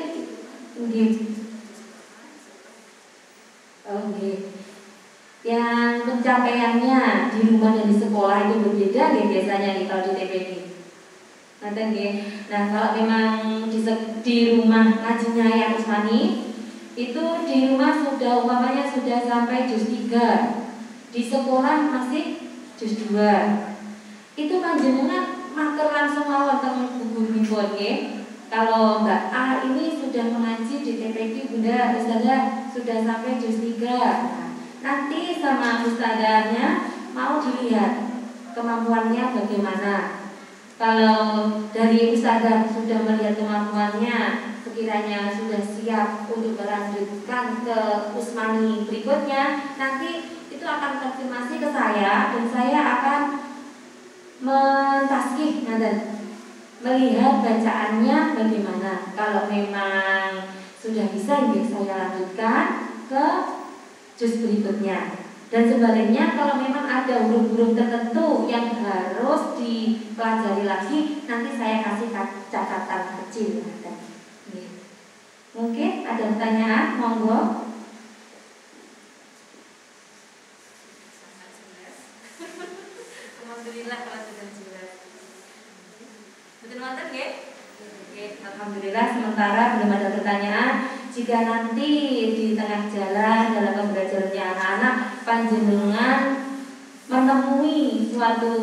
yang pencapaiannya di rumah dan di sekolah itu berbeda biasanya kalau di TPQ. Nah, kalau memang di rumah ngajinya yang Usmani itu di rumah sudah umpamanya sudah sampai juz 3, di sekolah masih juz 2. Itu panjenengan mater langsung mawon teng buku-buku Kalau Mbak A ini sudah mengaji di TPQ Bunda, Ustazah sudah sampai juz 3. Nah, nanti sama Ustazahnya mau dilihat kemampuannya bagaimana. Kalau dari Ustazah sudah melihat kemampuannya, sekiranya sudah siap untuk melanjutkan ke Usmani berikutnya, nanti itu akan konfirmasi ke saya dan saya akan mentaskih melihat bacaannya bagaimana. Kalau memang sudah bisa, saya lanjutkan ke juz berikutnya. Dan sebaliknya kalau memang ada huruf-huruf tertentu yang harus dipelajari lagi, nanti saya kasih catatan kecil. Mungkin ada pertanyaan, monggo. Alhamdulillah kalau sudah jelas. Betul nonton ya? Alhamdulillah sementara belum ada pertanyaan. Jika nanti di tengah jalan dalam pembelajarannya anak-anak panjenengan menemui suatu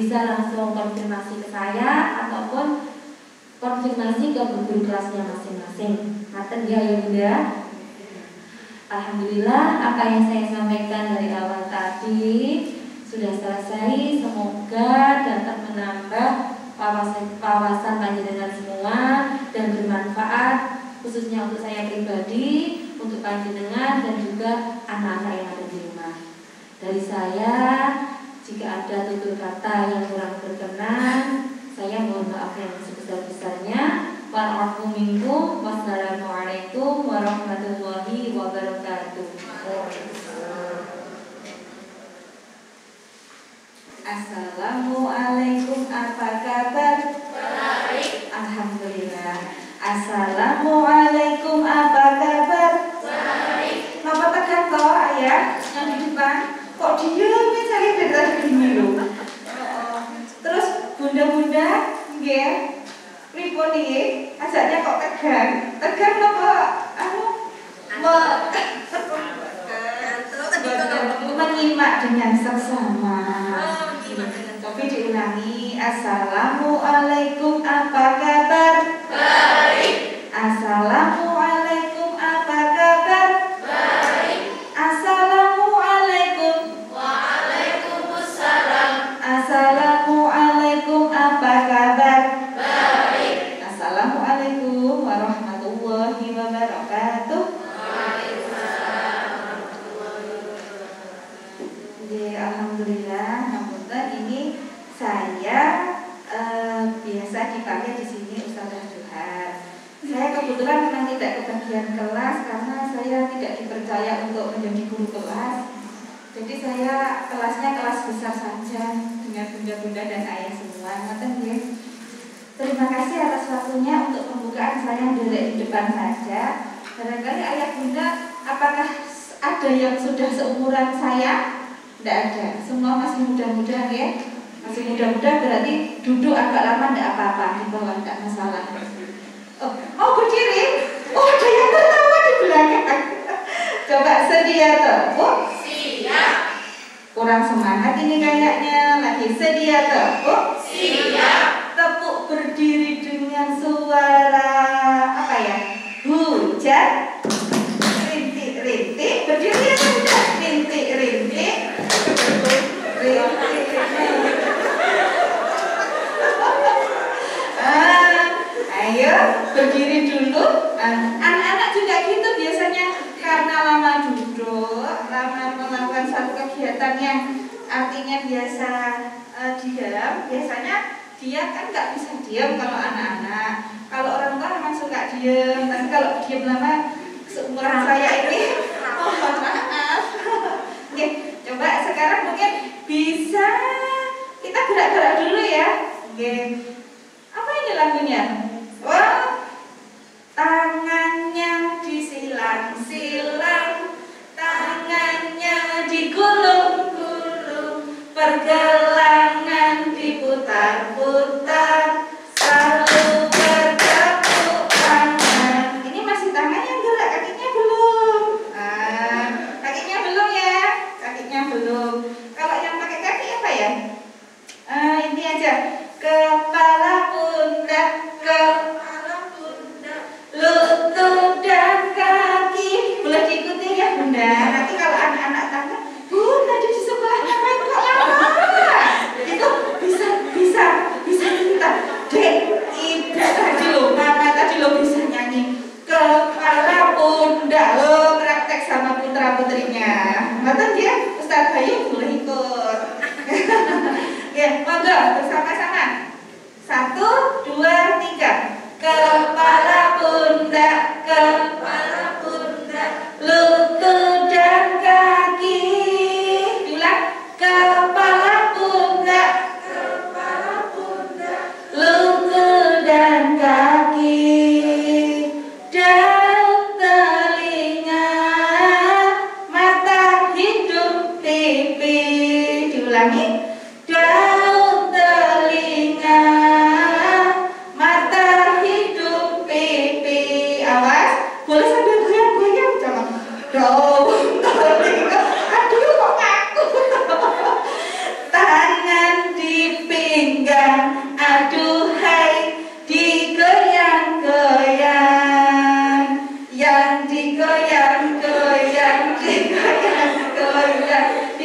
bisa langsung konfirmasi ke saya ataupun konfirmasi ke guru kelasnya masing-masing. Ngaten ya Bunda. Alhamdulillah apa yang saya sampaikan dari awal tadi sudah selesai. Semoga dapat menambah wawasan panjenengan semua dan bermanfaat khususnya untuk saya pribadi, untuk panjenengan dan juga anak-anak yang ada di rumah. Dari saya, jika ada tutur kata yang kurang berkenan, saya mohon maaf yang sebesar-besarnya. Wa'alaikum minkum. Wassalamualaikum warahmatullahi wabarakatuh. Assalamualaikum, apa kabar?
Baik.
Alhamdulillah. Assalamualaikum, apa kabar?
Baik.
Bapak tekan toh ayah yang di depan. Kok diem ya saya dari tadi gini loh. Terus bunda-bunda, nggih, pripun niki? Ajaknya kok tegang? Tegang apa? Menyimak dengan seksama. Tapi diulangi. Assalamualaikum, apa kabar?
Baik.
Assalamualaikum, apa kabar?
Baik.
Assalamualaikum.
Waalaikumsalam.
Assalamualaikum, apa kabar?
Baik.
Assalamualaikum warahmatullahi wabarakatuh. Alhamdulillah, namun ini saya biasa dipanggil di sini Ustazah Johan. Saya kebetulan memang tidak kebagian kelas karena saya tidak dipercaya untuk menjadi guru kelas. Jadi saya kelasnya kelas besar saja dengan bunda-bunda dan ayah semua. Terima kasih atas waktunya untuk pembukaan saya dari depan saja. Barangkali ayah bunda, apakah ada yang sudah seumuran saya? Tidak ada, semua masih muda-muda ya. Masih muda-muda berarti duduk agak lama tidak apa-apa, di bawah tidak masalah. Oh berdiri? Oh ada yang tertawa di belakang. Coba sedia tepuk.
Siap.
Kurang semangat ini kayaknya. Lagi sedia tepuk.
Siap.
Tepuk berdiri dengan suara apa ya? Hujan. Rintik-rintik. Berdiri ya sudah. Rintik-rintik. Ayo berdiri dulu. Anak-anak juga gitu biasanya karena lama duduk, lama melakukan satu kegiatan yang artinya biasa diam. Biasanya dia kan nggak bisa diam kalau anak-anak. Kalau orang tua memang suka diam, tapi kalau diam lama seumuran saya ini, mohon maaf. Oke, coba sekarang mungkin bisa kita gerak-gerak dulu ya. Oke. Apa ini lagunya? Wah, tangannya disilang-silang, tangannya digulung-gulung, pergelangan diputar-putar, selalu bertepuk tangan. Ini masih tangannya gerak, kakinya belum. Kakinya belum ya, kakinya belum. Kalau yang pakai kaki apa ya? Ini aja. Kepala, pundak, lutut dan kaki. Boleh diikuti ya bunda. Nanti kalau anak-anak tanya, Bu tadi di sebelah mana kok lama? Itu bisa cerita. Dek, ibu tadi loh, mama tadi loh bisa nyanyi. Kepala, pundak, praktek sama putra putrinya. Mata dia Ustaz Bayu boleh ikut. Ya, monggo bersama-sama. 1, 2, 3. Kepala, pundak, lutut dan kaki. Diulang. Kepala, pundak, lutut dan kaki. Daun, telinga, mata, hidung, pipi. Diulangi. Daun, telinga,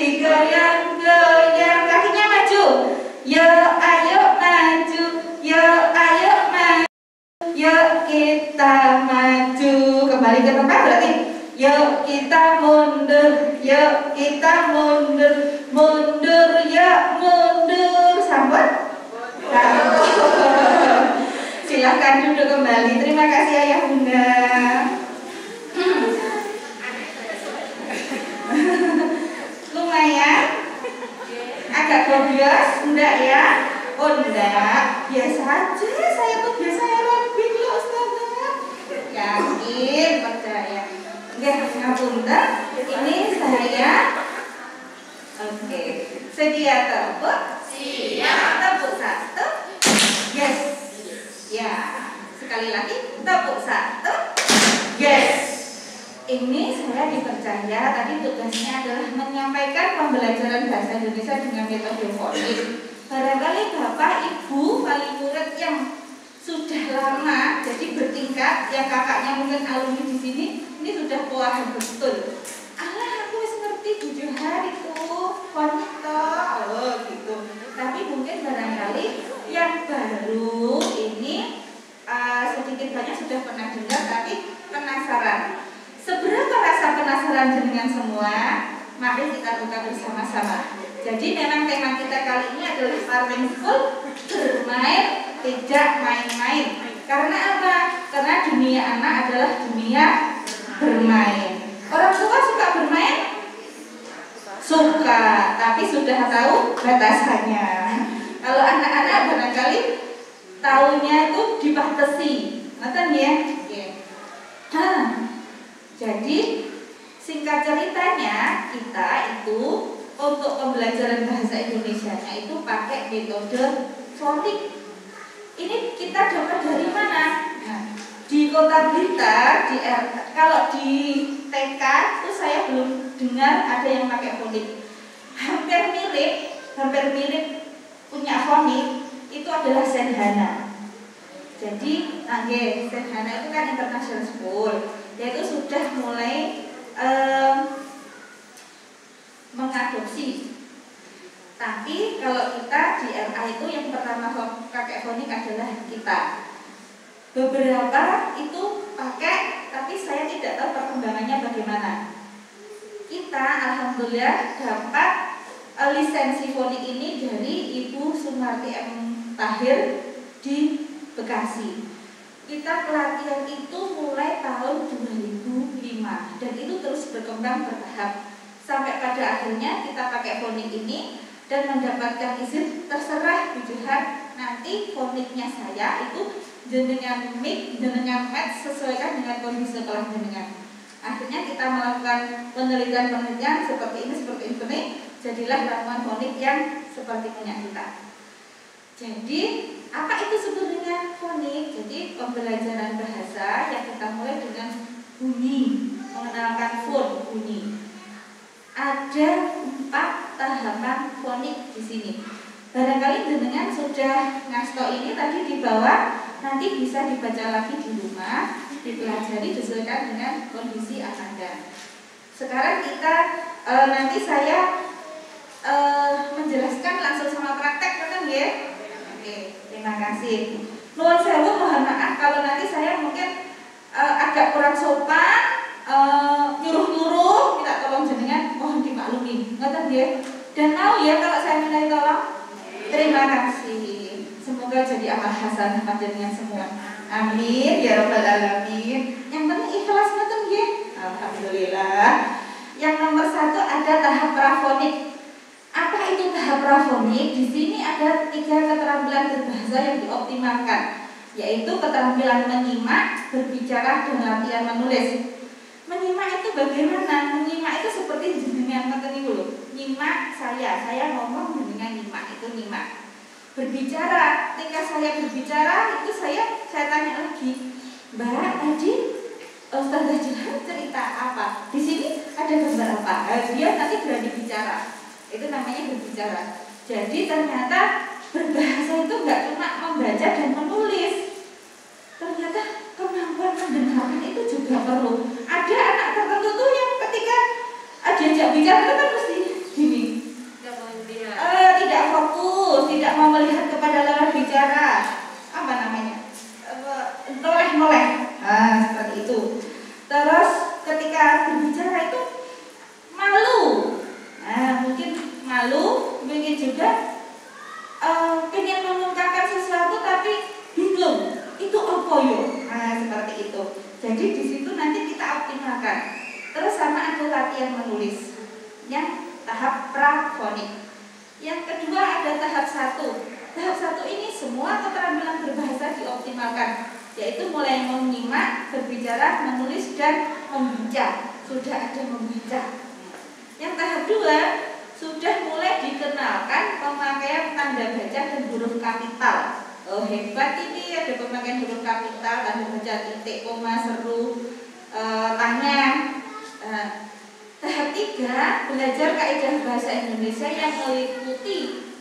digoyang-goyang, kakinya maju. Yo ayo maju, yo ayo maju, yuk kita maju. Kembali ke tempat berarti yuk kita mundur, yuk kita mundur, mundur yuk mundur. Sambut? Silahkan duduk kembali. Terima kasih ayah bunda. Lumayan, agak gobios, enggak ya? Oh enggak, biasa aja. Saya tuh biasa aerobik loh Ustazah. Yakin, percaya. Enggak, ngapunten. Ini saya. Oke, sedia tepuk?
Siap.
Tepuk satu. Yes. Ya, sekali lagi tepuk satu. Yes. Ini saya dipercaya tadi tugasnya adalah menyampaikan pembelajaran bahasa Indonesia dengan metode fonik. Barangkali Bapak, Ibu, wali murid yang sudah lama, jadi bertingkat, yang kakaknya mungkin alumni di sini, ini sudah paham betul. Alah, aku wis ngerti 7 hari tuh, fonik toh, oh gitu. Tapi mungkin barangkali yang baru ini sedikit banyak sudah pernah dengar, tapi penasaran. Seberapa rasa penasaran dengan semua? Mari kita buka bersama-sama. Jadi memang tema kita kali ini adalah Learningful, bermain, tidak main-main. Karena apa? Karena dunia anak adalah dunia bermain. Orang tua suka bermain? Suka, tapi sudah tahu batasannya. Kalau anak-anak barangkali tahunya itu dibatasi. Ngerti ya? Jadi singkat ceritanya kita itu untuk pembelajaran bahasa Indonesianya itu pakai metode fonik. Ini kita dapat dari mana? Nah, di Kota Blitar, kalau di TK itu saya belum dengar ada yang pakai fonik. Hampir mirip punya fonik itu adalah Senhana. Jadi, Senhana itu kan international school. Dia itu sudah mulai mengadopsi. Tapi kalau kita di RA itu yang pertama pakai fonik adalah kita. Beberapa itu pakai, tapi saya tidak tahu perkembangannya bagaimana. Kita alhamdulillah dapat lisensi fonik ini dari Ibu Sumarti M. Tahir di Bekasi. Kita pelatihan itu mulai tahun 2005 dan itu terus berkembang bertahap sampai pada akhirnya kita pakai fonik ini dan mendapatkan izin. Terserah tujuan nanti foniknya saya itu jenengan mik, jenengan match sesuaikan dengan kondisi sekolah jenengan. Akhirnya kita melakukan penelitian seperti ini, jadilah ramuan fonik yang seperti punya kita. Jadi apa itu sebenarnya fonik? Jadi pembelajaran bahasa yang kita mulai dengan bunyi, mengenalkan bunyi. Ada 4 tahapan fonik di sini. Barangkali jenengan sudah ngasto ini tadi di bawah, nanti bisa dibaca lagi di rumah, dipelajari disesuaikan dengan kondisi Anda. Sekarang kita nanti saya menjelaskan langsung sama praktek, kan ya? Oke, terima kasih. Nuwun sewu, mohon maaf kalau nanti saya mungkin agak kurang sopan, nyuruh-nyuruh, minta tolong jenengan, mohon dimaklumi. Ngoten nggih. Dan mau ya kalau saya minta tolong. Terima kasih. Semoga jadi amal hasanah panjenengan semua. Amin ya rabbal alamin. Yang penting ikhlas ngoten nggih. Alhamdulillah. Yang nomor 1 ada tahap prafonik. Apa itu tahap prafonik? Di sini ada 3 keterampilan berbahasa yang dioptimalkan, yaitu keterampilan menyimak, berbicara, dan latihan menulis. Menyimak itu bagaimana? Menyimak itu seperti jenengan ngeten niku lho. Nyimak saya ngomong jenengan nyimak, itu nyimak. Berbicara, ketika saya berbicara itu saya tanya lagi, Mbak tadi Ustazah Jihan cerita apa? Di sini ada gambar apa? Dia nanti berani bicara. Itu namanya berbicara. Jadi ternyata berbahasa itu nggak cuma membaca dan menulis. Ternyata kemampuan mendengarkan itu juga perlu. Ada anak tertentu tuh yang ketika diajak bicara kan mesti gini. dioptimalkan. Terus sama ada latihan menulis yang tahap prafonik. Yang kedua ada tahap 1. Tahap 1 ini semua keterampilan berbahasa dioptimalkan, yaitu mulai menyimak, berbicara, menulis, dan membaca. Sudah ada membaca. Yang tahap 2 sudah mulai dikenalkan pemakaian tanda baca dan huruf kapital. Oh hebat ini, ada pemakaian huruf kapital, tanda baca, titik, koma, seru, tangan. Tahap 3 belajar kaidah bahasa Indonesia yang meliputi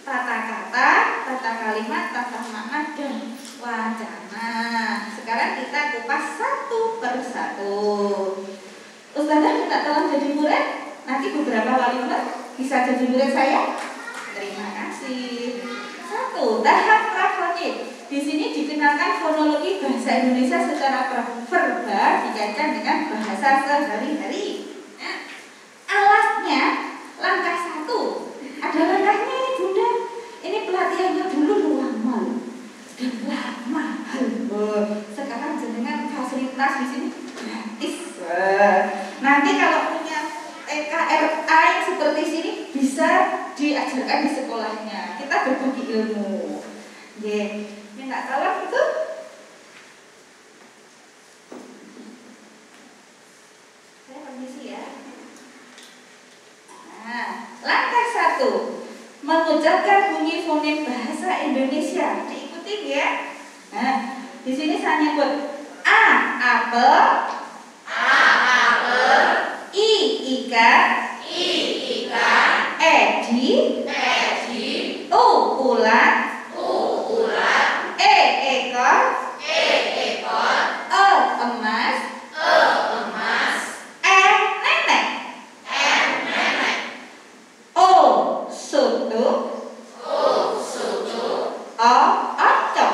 tata kata, tata kalimat, tata makna, dan wacana. Sekarang kita kupas satu per satu. Ustazah minta tolong jadi murid. Nanti beberapa wali murid bisa jadi murid saya. Terima kasih. 1. Tahap prafonik. Di sini dikenalkan fonologi bahasa Indonesia secara verbal dikaitkan dengan bahasa sehari-hari. Nah, alatnya langkah 1. Ada langkahnya ini Bunda. Ini pelatihannya dulu lama dan lama. Sekarang jenengan fasilitas di sini gratis. Nanti kalau punya TKRA yang seperti sini bisa diajarkan di sekolahnya. Kita berbagi ilmu. Minta tolong itu. Saya permisi ya. Nah, langkah 1 mengucapkan bunyi fonem bahasa Indonesia. Diikuti ya. Nah, di sini saya nyebut A apel, I ikan, Edi, U ular, E ekor, E emas, N nenek, O soto, O oncom.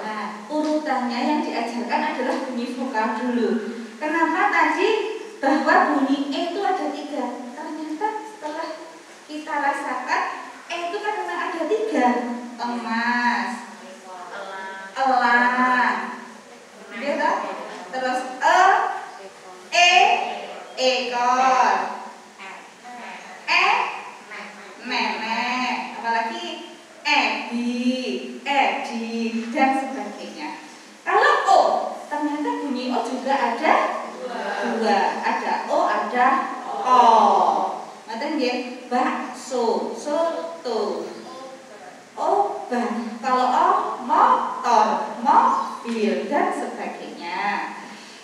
Nah, urutannya yang diajarkan adalah bunyi vokal dulu. Kenapa tadi bahwa bunyi E itu ada 3? Ternyata setelah kita rasakan E itu kan memang ada 3. Emas, elang, gitu. Terus E ekor, nenek, apalagi Edi, dan sebagainya. Kalau O, ternyata bunyi O juga ada 2. Ada O, ada O. Ngerti nggih? Bakso, soto, obat. Kalau O, motor, mobil, dan sebagainya.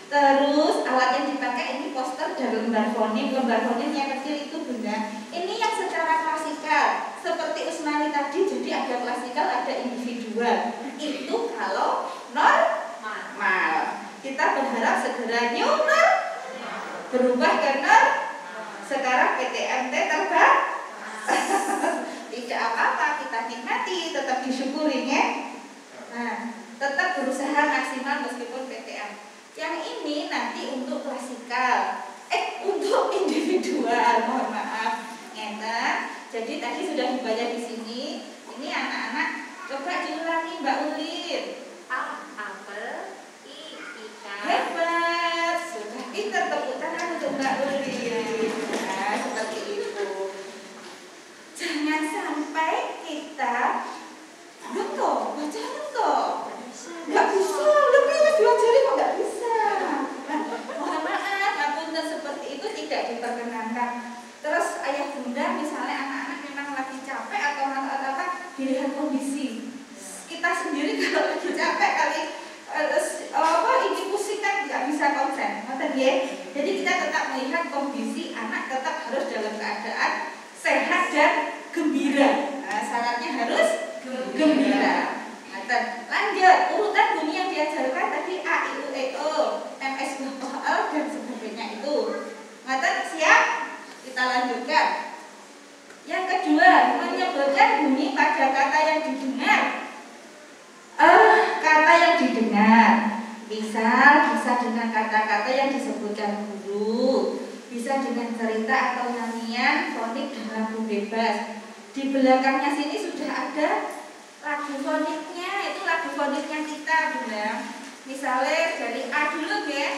Terus alat yang dipakai ini poster dan lembar fonim. Lembar fonim yang kecil itu Bunda. Ini yang secara klasikal seperti Usmani tadi. Jadi ada klasikal, ada individual. Itu kalau normal. Kita berharap segera new berubah ke sekarang PTMT terbang. Tidak apa-apa, kita nikmati, tetap disyukuri ya. Nah, tetap berusaha maksimal meskipun PTM. Yang ini nanti untuk klasikal, untuk individual, mohon maaf, Jadi tadi sudah dibaca di sini. Ini anak-anak coba diulangi Mbak Ulin.
Apel, I ikan.
Hebat, sudah pintar, tepuk tangan untuk Mbak Ulin. Nah, seperti itu. Jangan sampai kita betul, baca betul. Nggak bisa, lebih diajari kok nggak bisa. Nah, mohon maaf, ngapunten seperti itu tidak diperkenankan. Terus ayah bunda misalnya anak-anak memang lagi capek atau apa dilihat kondisi. Kita sendiri kalau lagi capek kali ini pusing kan nggak bisa konsen, ngerti ya? Jadi kita tetap melihat kondisi anak tetap harus dalam keadaan sehat dan gembira. Nah, syaratnya harus gembira. Lanjut, urutan bunyi yang diajarkan tadi A, I, U, E, O, M, S, B, O, L, dan sebagainya itu. Ngaten siap? Kita lanjutkan. Yang kedua, menyebutkan bunyi pada kata yang didengar. Kata yang didengar bisa dengan kata-kata yang disebutkan guru, bisa dengan cerita atau nyanyian, fonik dan lagu bebas. Di belakangnya sini sudah ada lagu foniknya, itu lagu foniknya kita Bunda. Misalnya dari A dulu ya.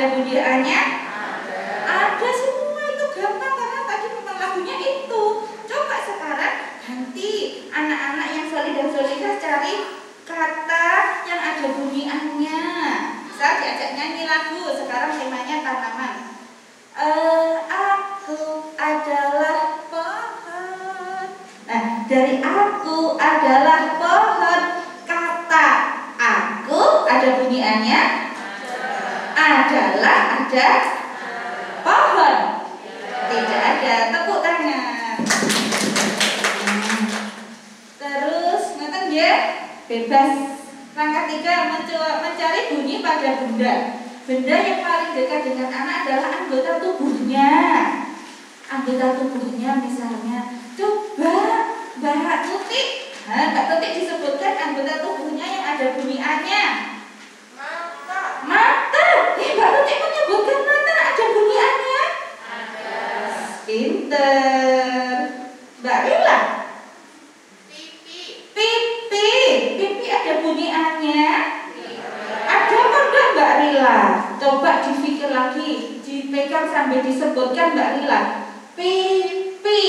ada bunyi A-nya? Ada semua, itu gampang karena tadi memang lagunya itu. Coba sekarang ganti anak-anak yang solih dan solihah cari kata yang ada bunyi A-nya. Bisa diajak nyanyi lagu. Sekarang temanya tanaman. Aku adalah pohon. Nah, dari aku adalah pohon, kata aku ada bunyi A-nya? Adalah ada pohon? Tidak ada. Tepuk tangan. Terus ngeten ya, bebas. Langkah 3, mencari bunyi pada benda. Benda yang paling dekat dengan anak adalah anggota tubuhnya. Anggota tubuhnya misalnya, coba Mbak Tutik. Mbak Tutik disebutkan anggota tubuhnya yang ada bunyi A-nya. Mata. Mbak Tutik menyebutkan mata ada bunyi A-nya. Pinter. Mbak Rila. Pipi ada bunyi A-nya. Ada apa enggak Mbak Rila? Coba dipikir lagi, dipegang sambil disebutkan Mbak Rila. Pipi.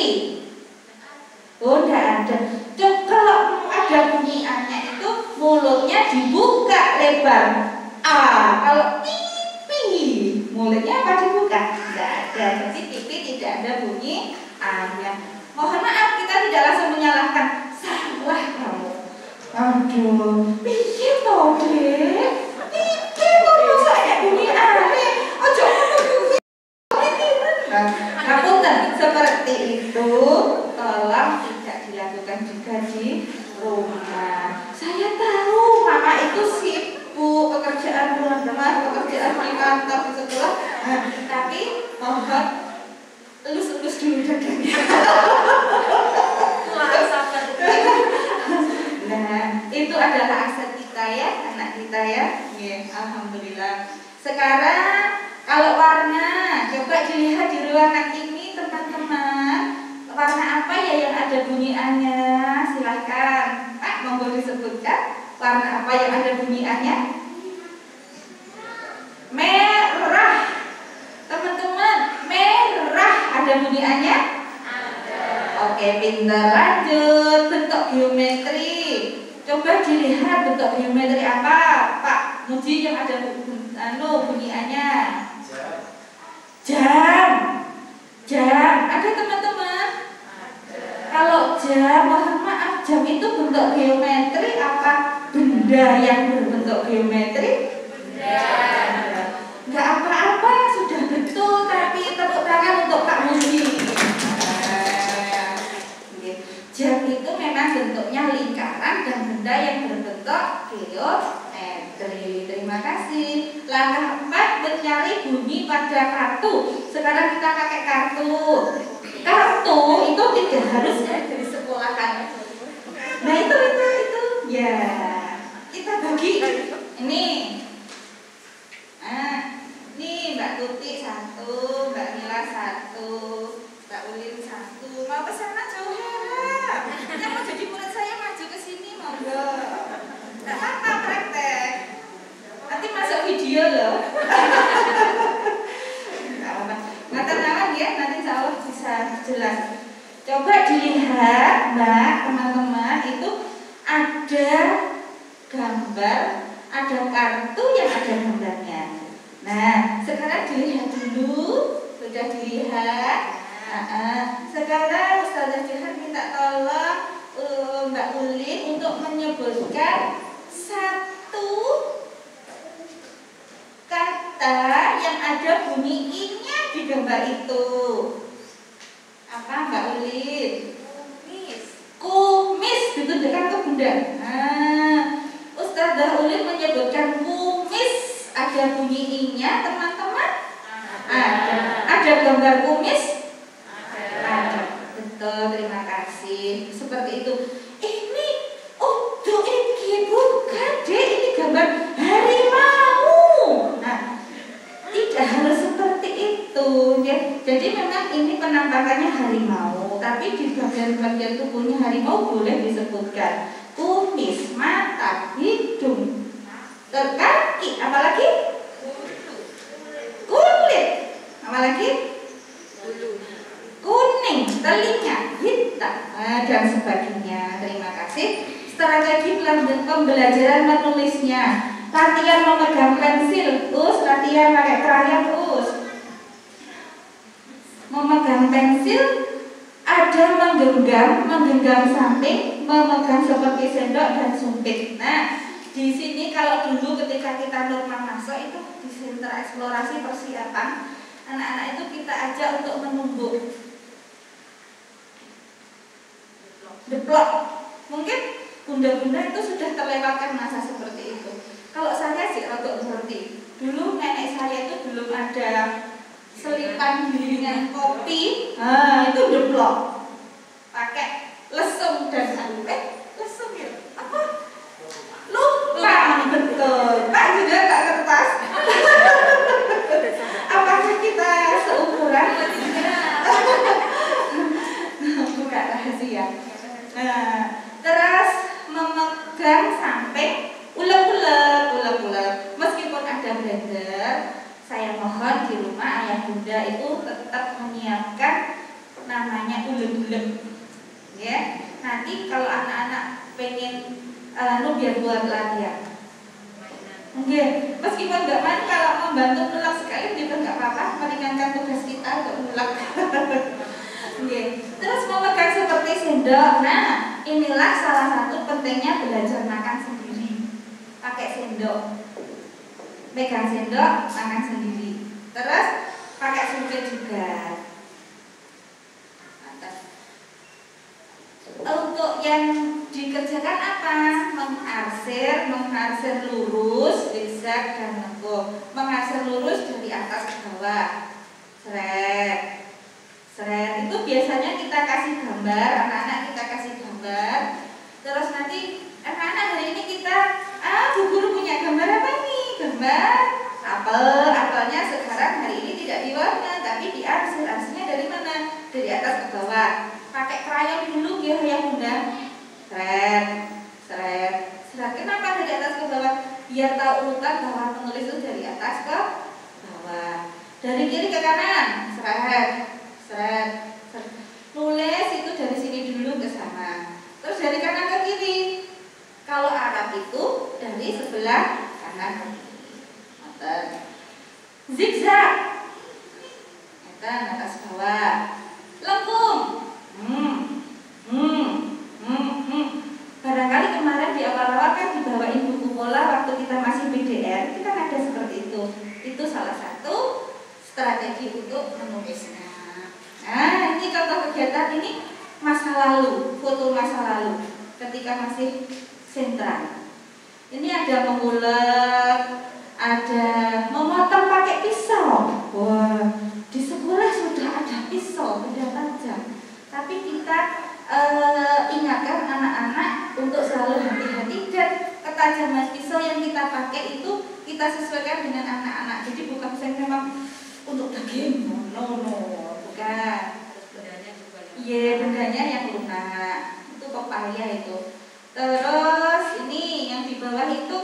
Oh, enggak ada. Coba kalau ada bunyi A-nya itu mulutnya dibuka lebar. A. Kalau pipi, mulutnya apa dibuka? Tidak ada. Jadi pipi tidak ada bunyi A-nya. Mohon maaf, kita tidak langsung menyalahkan. Salah kamu. Aduh, piye to, Dek? Piye to masa ya bunyi A-nya? Ojo ngomong ngapunten seperti itu. Tolong tidak dilakukan juga di rumah. Saya tahu mama itu sibuk, pekerjaan rumah, pekerjaan di kantor, di sekolah. Tapi mohon elus-elus dulu dadanya. Nah, itu adalah aset kita ya, anak kita ya. Alhamdulillah. Sekarang kalau warna, coba dilihat di ruangan ini teman-teman. Warna apa ya yang ada bunyi A-nya? Silahkan Pak, monggo disebutkan. Warna apa yang ada bunyi A-nya? Merah. Teman-teman, merah ada bunyi A-nya? Oke, pintar. Lanjut, bentuk geometri. Coba dilihat bentuk geometri apa, Pak Muji, yang ada bunyi A-nya? Jam. Jam. Ada teman-teman? Kalau jam, mohon maaf, jam itu bentuk geometri apa benda yang berbentuk geometri? Benda. Enggak apa-apa, sudah betul, tapi tepuk tangan untuk Pak Muji. Jam itu memang bentuknya lingkaran dan benda yang berbentuk geometri. Terima kasih. Langkah 4, mencari bunyi pada kartu. Sekarang kita pakai kartu. Kartu itu tidak harus dari sekolahan. Nah itu. Ya, kita bagi. Ini. Nah, ini Mbak Tuti 1, Mbak Mila 1, Mbak Ulin 1. Mau kesana jauh heran. Yang mau jadi murid saya maju ke sini monggo. Enggak apa-apa, praktek. Nanti masuk video loh. Ngaten-ngaten ya, nanti insya Allah bisa jelas. Coba dilihat, Mbak, teman-teman, itu ada gambar, ada kartu yang ada gambarnya. Nah, sekarang dilihat dulu, sudah dilihat. Sekarang Ustazah Jihan minta tolong Mbak Ulin untuk menyebutkan satu kata yang ada bunyi I-nya di gambar itu. Apa Mbak Ulin? Kumis ditunjukkan ke bunda. Ustazah Ulin menyebutkan kumis, ada bunyi I-nya teman-teman? Ada gambar kumis? Ada. Betul, terima kasih. Seperti itu. Ini, ini bukan deh, ini gambar harimau. Nah, tidak harus seperti itu ya. Jadi memang ini penampakannya harimau, tapi di bagian-bagian tubuhnya harimau boleh disebutkan kumis, mata, hidung, kaki, apalagi pembelajaran menulisnya. Latihan memegang pensil, terus latihan pakai krayon terus. Memegang pensil, ada menggenggam samping, memegang seperti sendok dan sumpit. Nah, di sini kalau dulu ketika kita normal masuk itu di sentra eksplorasi persiapan, anak-anak itu kita ajak untuk menumbuk. Deplok. Mungkin bunda-bunda itu sudah terlewatkan masa seperti itu. Kalau saya sih untuk seperti dulu nenek saya itu belum ada selipan gilingan kopi, itu deplok. Pakai lesung dan lesung ya? Apa? Lupa, betul. Pak juga nggak kertas. Apakah kita seumuran? Bukan rahasia. Nah, terus memegang sampai ulek-ulek. Meskipun ada blender, saya mohon di rumah ayah bunda itu tetap menyiapkan namanya ulek-ulek. Ya, nanti kalau anak-anak pengen biar buat latihan. Oke, meskipun nggak main, kalau membantu ngulek sekali juga nggak apa-apa, meringankan tugas kita untuk ngulek. Oke, terus memegang seperti sendok. Nah, inilah salah satu pentingnya belajar makan sendiri. Pakai sendok, pegang sendok, makan sendiri. Terus pakai sumpit juga. Untuk yang dikerjakan apa? Mengarsir lurus, zigzag dan lengkung. Mengarsir lurus dari atas ke bawah. Seret itu biasanya kita kasih gambar, anak-anak kita kasih gambar. Terus nanti anak-anak hari ini kita, Bu Guru punya gambar apa nih? Gambar apelnya sekarang hari ini tidak diwarna tapi diarsir. Arsirnya dari mana? Dari atas ke bawah. Pakai krayon dulu ya bunda. Seret. Kenapa dari atas ke bawah? Biar tahu urutan bahwa menulis itu dari atas ke bawah. Dari kiri ke kanan. Seret. Nulis itu dari sini dulu ke sana. Terus dari kanan ke kiri. Kalau Arab itu dari sebelah kanan ke kiri. Zigzag. Atas bawah. Lengkung. Barangkali kemarin di awal-awal kan dibawain buku pola waktu kita masih BDR, kita ada seperti itu. Itu salah satu strategi untuk menulisnya. Nah, ini contoh kegiatan ini masa lalu, foto masa lalu ketika masih sentra. Ini ada mengulek, ada memotong pakai pisau. Wah, di sekolah sudah ada pisau, benda tajam. Tapi kita ingatkan anak-anak untuk selalu hati-hati dan ketajaman pisau yang kita pakai itu kita sesuaikan dengan anak-anak. Jadi bukan saya memang untuk daging, no, bukan. Iya, bendanya yang lunak. Itu pepaya itu. Terus ini yang di bawah itu,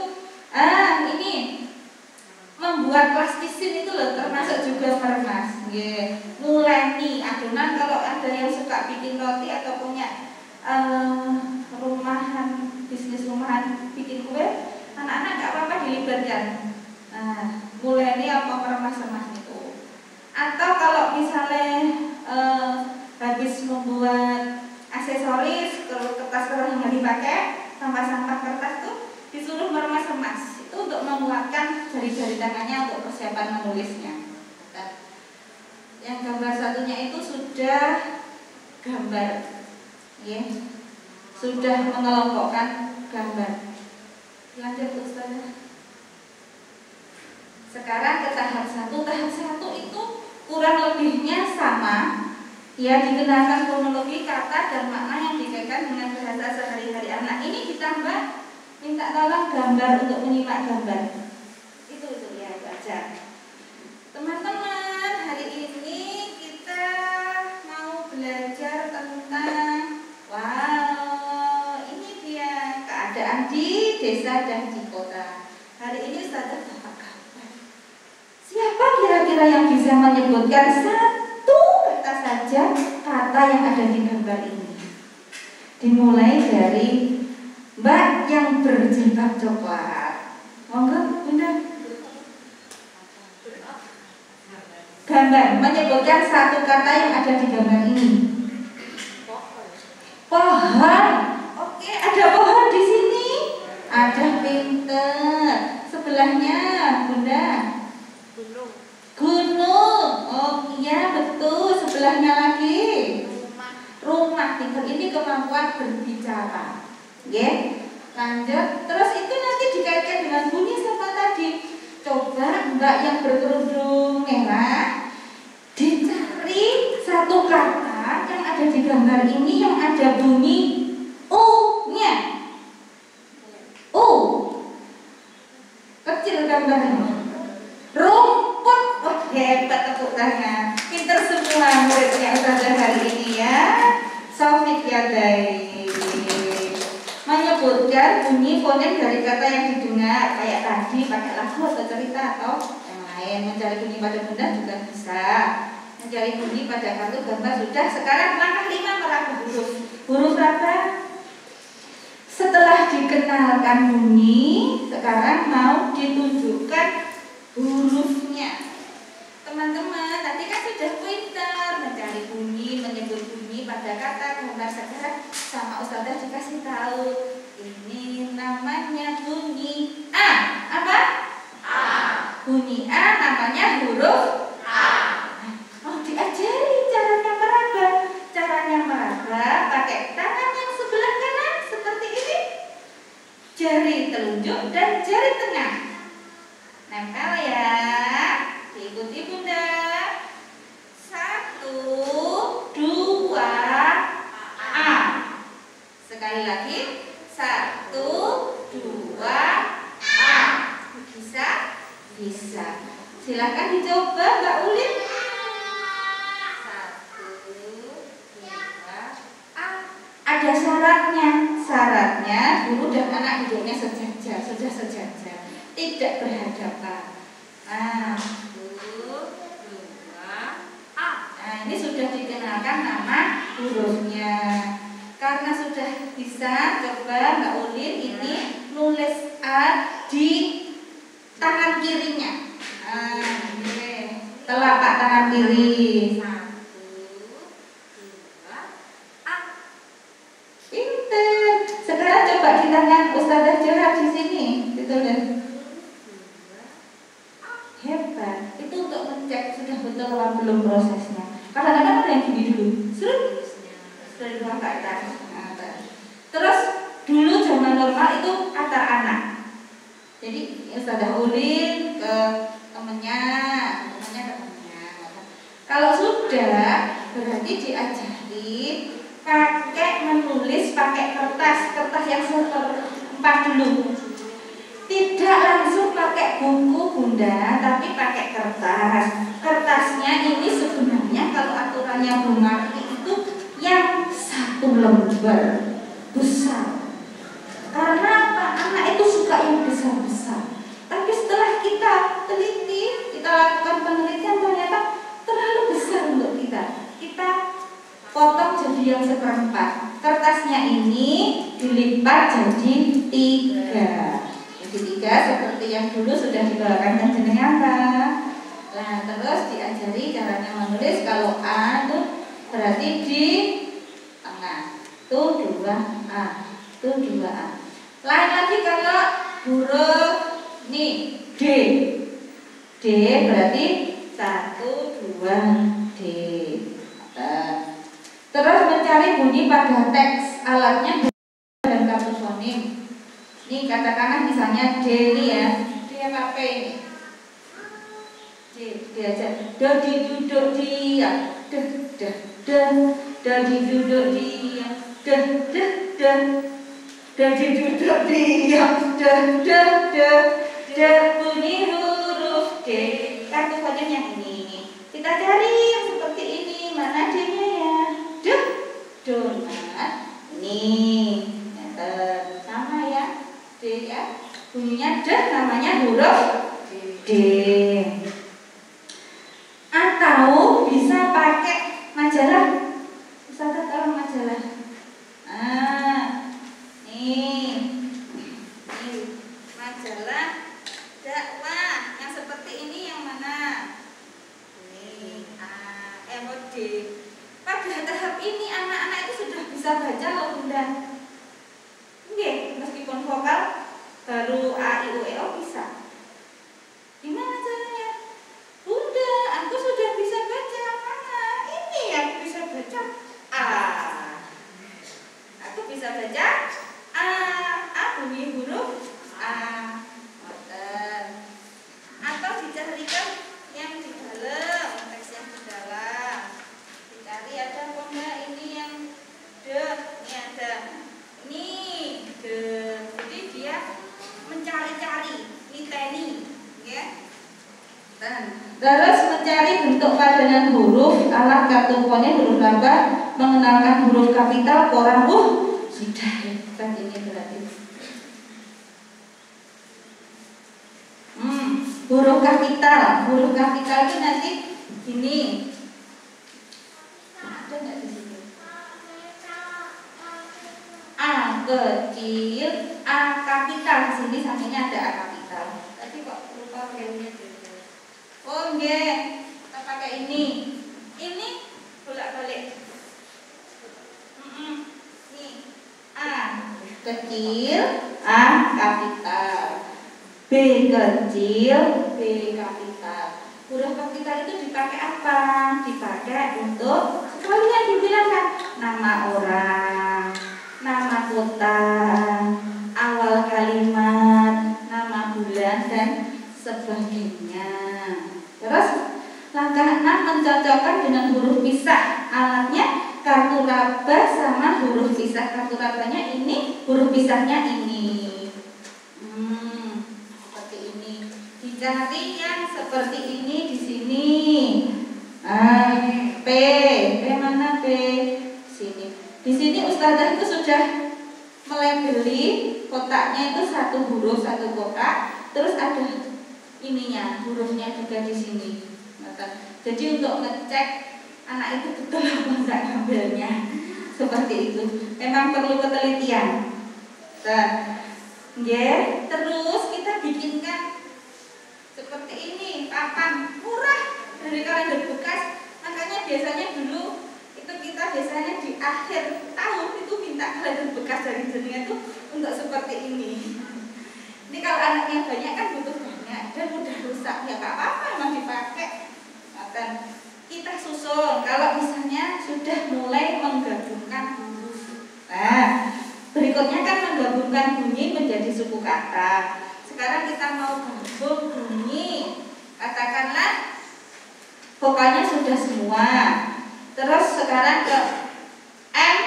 ini membuat plastisin itu loh, termasuk juga meremas. Nguleni adonan. Kalau ada yang suka bikin roti atau punya bisnis rumahan bikin kue, anak-anak nggak apa-apa dilibatkan. Nguleni apa meremas-remas itu. Atau kalau misalnya habis membuat aksesoris, kertas yang dipakai, sampah-sampah kertas tuh disuruh meremas-remas. Itu untuk menguatkan jari-jari tangannya untuk persiapan menulisnya. Yang gambar satunya itu sudah gambar, ya, sudah mengelompokkan gambar. Lanjut Ustazah. Sekarang ke tahap 1. Tahap 1 itu kurang lebihnya sama. Ya, dikenalkan kronologi kata dan makna yang dikaitkan dengan bahasa sehari-hari anak. Ini ditambah minta tolong gambar untuk menyimak gambar. Itu ya, baca. Teman-teman, hari ini kita mau belajar tentang ini dia keadaan di desa dan di kota. Hari ini Ustazah dapat gambar. Siapa kira-kira yang bisa menyebutkan satu kata saja kata yang ada di gambar ini? Dimulai dari Mbak yang berjilbab coklat, monggo Bunda. Gambar menyebutkan satu kata yang ada di gambar ini. Pohon. Oke, ada pohon di sini. Ada, pinter. Sebelahnya Bunda. Gunung. Oh iya betul. Sebelahnya lagi rumah. Pinter, ini kemampuan berbicara. Oke, lanjut. Terus itu nanti dikaitkan dengan bunyi sama tadi. Coba Mbak yang berkerudung merah dicari satu kata yang ada di gambar ini yang ada bunyi U-nya. U. Kecil gambarnya. Rumput. Wah, hebat tepuk tangan. Pinter semua muridnya Ustazah hari ini ya. Sofik ya menyebutkan bunyi fonem dari kata yang didengar, kayak tadi pakai lagu atau cerita atau yang lain. Mencari bunyi pada benda juga bisa. Mencari bunyi pada kartu gambar sudah. Sekarang langkah 5 meraba huruf. Huruf apa? Setelah dikenalkan bunyi, sekarang mau ditunjukkan hurufnya. Teman-teman, tadi kan sudah pintar mencari bunyi, menyebut bunyi pada kata gambar. Sekarang sama Ustazah dikasih tahu, ini namanya bunyi A. Apa?
A.
Bunyi A namanya huruf
A.
Oh, diajari caranya meraba. Caranya meraba pakai tangan yang sebelah kanan seperti ini, jari telunjuk dan jari tengah. Nempel ya. Diikuti Bunda. 1, 2, A. Sekali lagi. 1, 2, A. Bisa? Bisa. Silakan dicoba Mbak Ulin. 1, 2, A. Ada syaratnya. Syaratnya guru dan anak duduknya sejajar, sudah sejajar, tidak berhadapan. Nah, 1, 2, A. Nah, ini sudah dikenalkan nama hurufnya. Karena sudah bisa, coba Mbak Ulin ini nulis A di tangan kirinya. Telapak tangan kiri. 1, 2, A. Pinter. Sekarang coba di tangan Ustazah Johar di sini. Ditulis. Hebat. Itu untuk ngecek sudah betul apa belum prosesnya. Kadang-kadang ada yang gini dulu. Dari bawah ke atas. Terus dulu zaman normal itu antar anak. Jadi Ustazah Ulin ke temennya ke temennya. Kalau sudah berarti diajari pakai menulis pakai kertas yang seperempat dulu. Tidak langsung pakai buku Bunda, tapi pakai kertas. Kertasnya ini sebenarnya kalau aturannya Bu Marti itu yang 1 lembar besar. Karena apa? Anak itu suka yang besar-besar. Tapi setelah kita teliti, kita lakukan penelitian, ternyata terlalu besar untuk kita. Kita potong jadi yang seperempat. Kertasnya ini dilipat jadi 3. Jadi 3 seperti yang dulu sudah dibawakan jenengan. Nah, terus diajari caranya menulis. Kalau A itu berarti di tengah. Tuh 2A. Tuh 2A. Lain lagi kalau huruf nih D. D berarti 1, 2 D. Terus mencari bunyi pada teks. Alatnya dan kartu fonim. Ini katakanlah misalnya D ini ya. D apa P ini? D aja. D diduduk diam. D diduduk diam. D diduduk diam. D bunyi huruf D. Kartu fonim yang ini. Kita cari yang seperti ini. Mana D-nya ya? Donat. Nih. Sama ya. D ya, bunyinya D, namanya huruf D. Atau bisa pakai majalah. Bisa tolong majalah. Nih Pada tahap ini anak-anak itu sudah bisa baca loh Bunda. Nggih, meskipun vokal baru A, I, U, E, O bisa. Gimana caranya? Bunda, aku sudah bisa baca. Mana? Ini aku bisa baca A. Aku bisa baca A. A bunyi huruf A. Atau dicarikan yang di dalam, teks yang di dalam. Dicari ada apa enggak? Ini yang de, ini ada. Ini de. Jadi dia mencari-cari, niteni, ya. Terus mencari bentuk padanan huruf, alat kartu fonem huruf laba, mengenalkan huruf kapital, koran, sudah kan ini berarti. Huruf kapital itu nanti gini. Ada nggak di sini? A kecil, A kapital. Di sini sampingnya ada A kapital. Tadi kok lupa filmnya dulu. Oh nggih, kita pakai ini. Ini bolak-balik. Nih, A kecil, A kapital. B kecil, B kapital. Huruf kapital itu dipakai apa? Dipakai untuk sekalian dibilangkan nama orang, nama kota, awal kalimat, nama bulan dan sebagainya. Terus langkah 6 mencocokkan dengan huruf pisah. Alatnya kartu laba sama huruf pisah. Kartu labanya ini, huruf pisahnya ini. Dicari yang seperti ini di sini. P mana P? Sini. Di sini Ustazah itu sudah melabeli kotaknya itu satu huruf satu kotak. Terus ada ininya, hurufnya juga di sini. Jadi untuk ngecek anak itu betul apa enggak ngambilnya, seperti itu. Memang perlu ketelitian. Terus kita bikinkan seperti ini, papan murah dari kalender bekas. Makanya biasanya dulu itu kita biasanya di akhir tahun itu minta kalender bekas dari jenengan itu untuk seperti ini. Ini kalau anaknya banyak kan butuh banyak dan mudah rusak, ya nggak apa-apa emang dipakai. Dan kita susun kalau misalnya sudah mulai menggabungkan huruf. Nah, berikutnya kan menggabungkan bunyi menjadi suku kata. Sekarang kita mau gabung bunyi, katakanlah vokalnya sudah semua. Terus sekarang ke M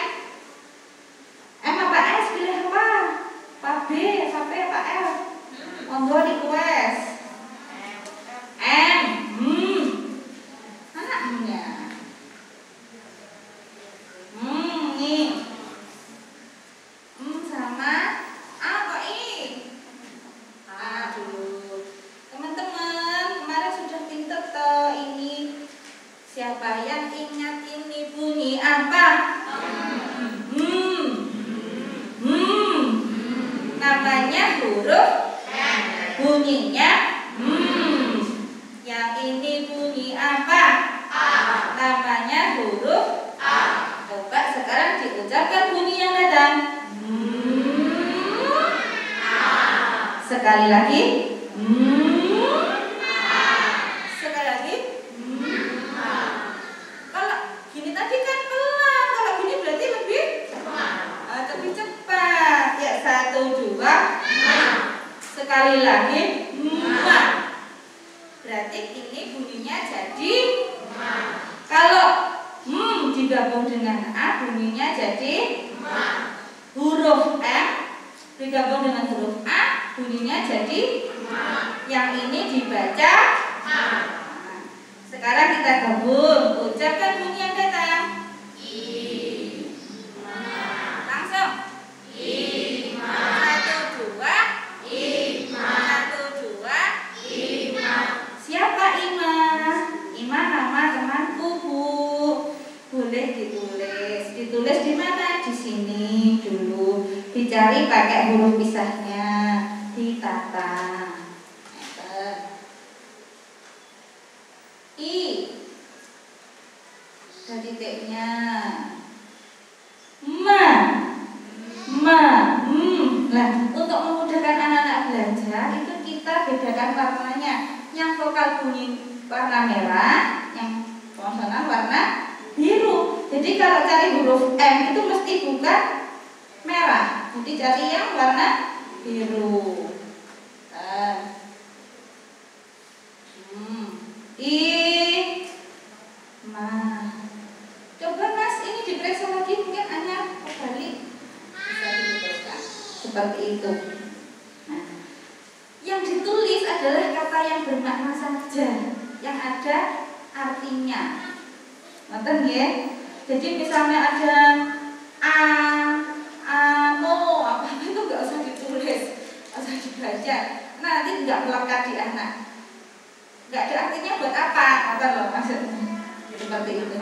apa S, pilih apa? Pak B, apa P, apa L? Monggo request. M, mana M-nya? Nih. Sama A apa I? Dulu. Teman-teman, kemarin sudah pinter toh ini. Siapa yang ingat ini bunyi apa? Namanya huruf bunyinya Yang ini bunyi apa? Namanya huruf Coba sekarang diucapkan bunyi yang datang. Sekali lagi. Sekali lagi. Kalau gini tadi kan pelan, kalau gini berarti lebih cepat. Ya, 1, 2. Sekali lagi. Berarti ini bunyinya jadi. Kalau digabung dengan A bunyinya jadi huruf M digabung dengan huruf A bunyinya jadi yang ini dibaca. Sekarang kita gabung, ucapkan bunyi yang datang. Langsung. 1, 2. 1, 2. Siapa Ima? Ima nama temanku, Bu. Boleh ditulis di mana? Di sini dulu. Dicari pakai huruf pisahnya, ditata. I. Ada titiknya. Nah, untuk memudahkan anak-anak belajar itu kita bedakan warnanya. Yang vokal bunyi warna merah, yang konsonan warna biru. Jadi kalau cari huruf M itu mesti bukan merah. Jadi cari yang warna biru. Coba Mas ini diperiksa lagi, mungkin hanya kembali bisa dibetulkan seperti itu. Nah, yang ditulis adalah kata yang bermakna saja, yang ada artinya. Ngerti ya? Jadi misalnya ada amo, apa itu nggak usah ditulis, nggak usah dibaca. Nanti nggak melekat di anak. Nggak ada artinya buat apa? Apa loh maksudnya? Seperti itu.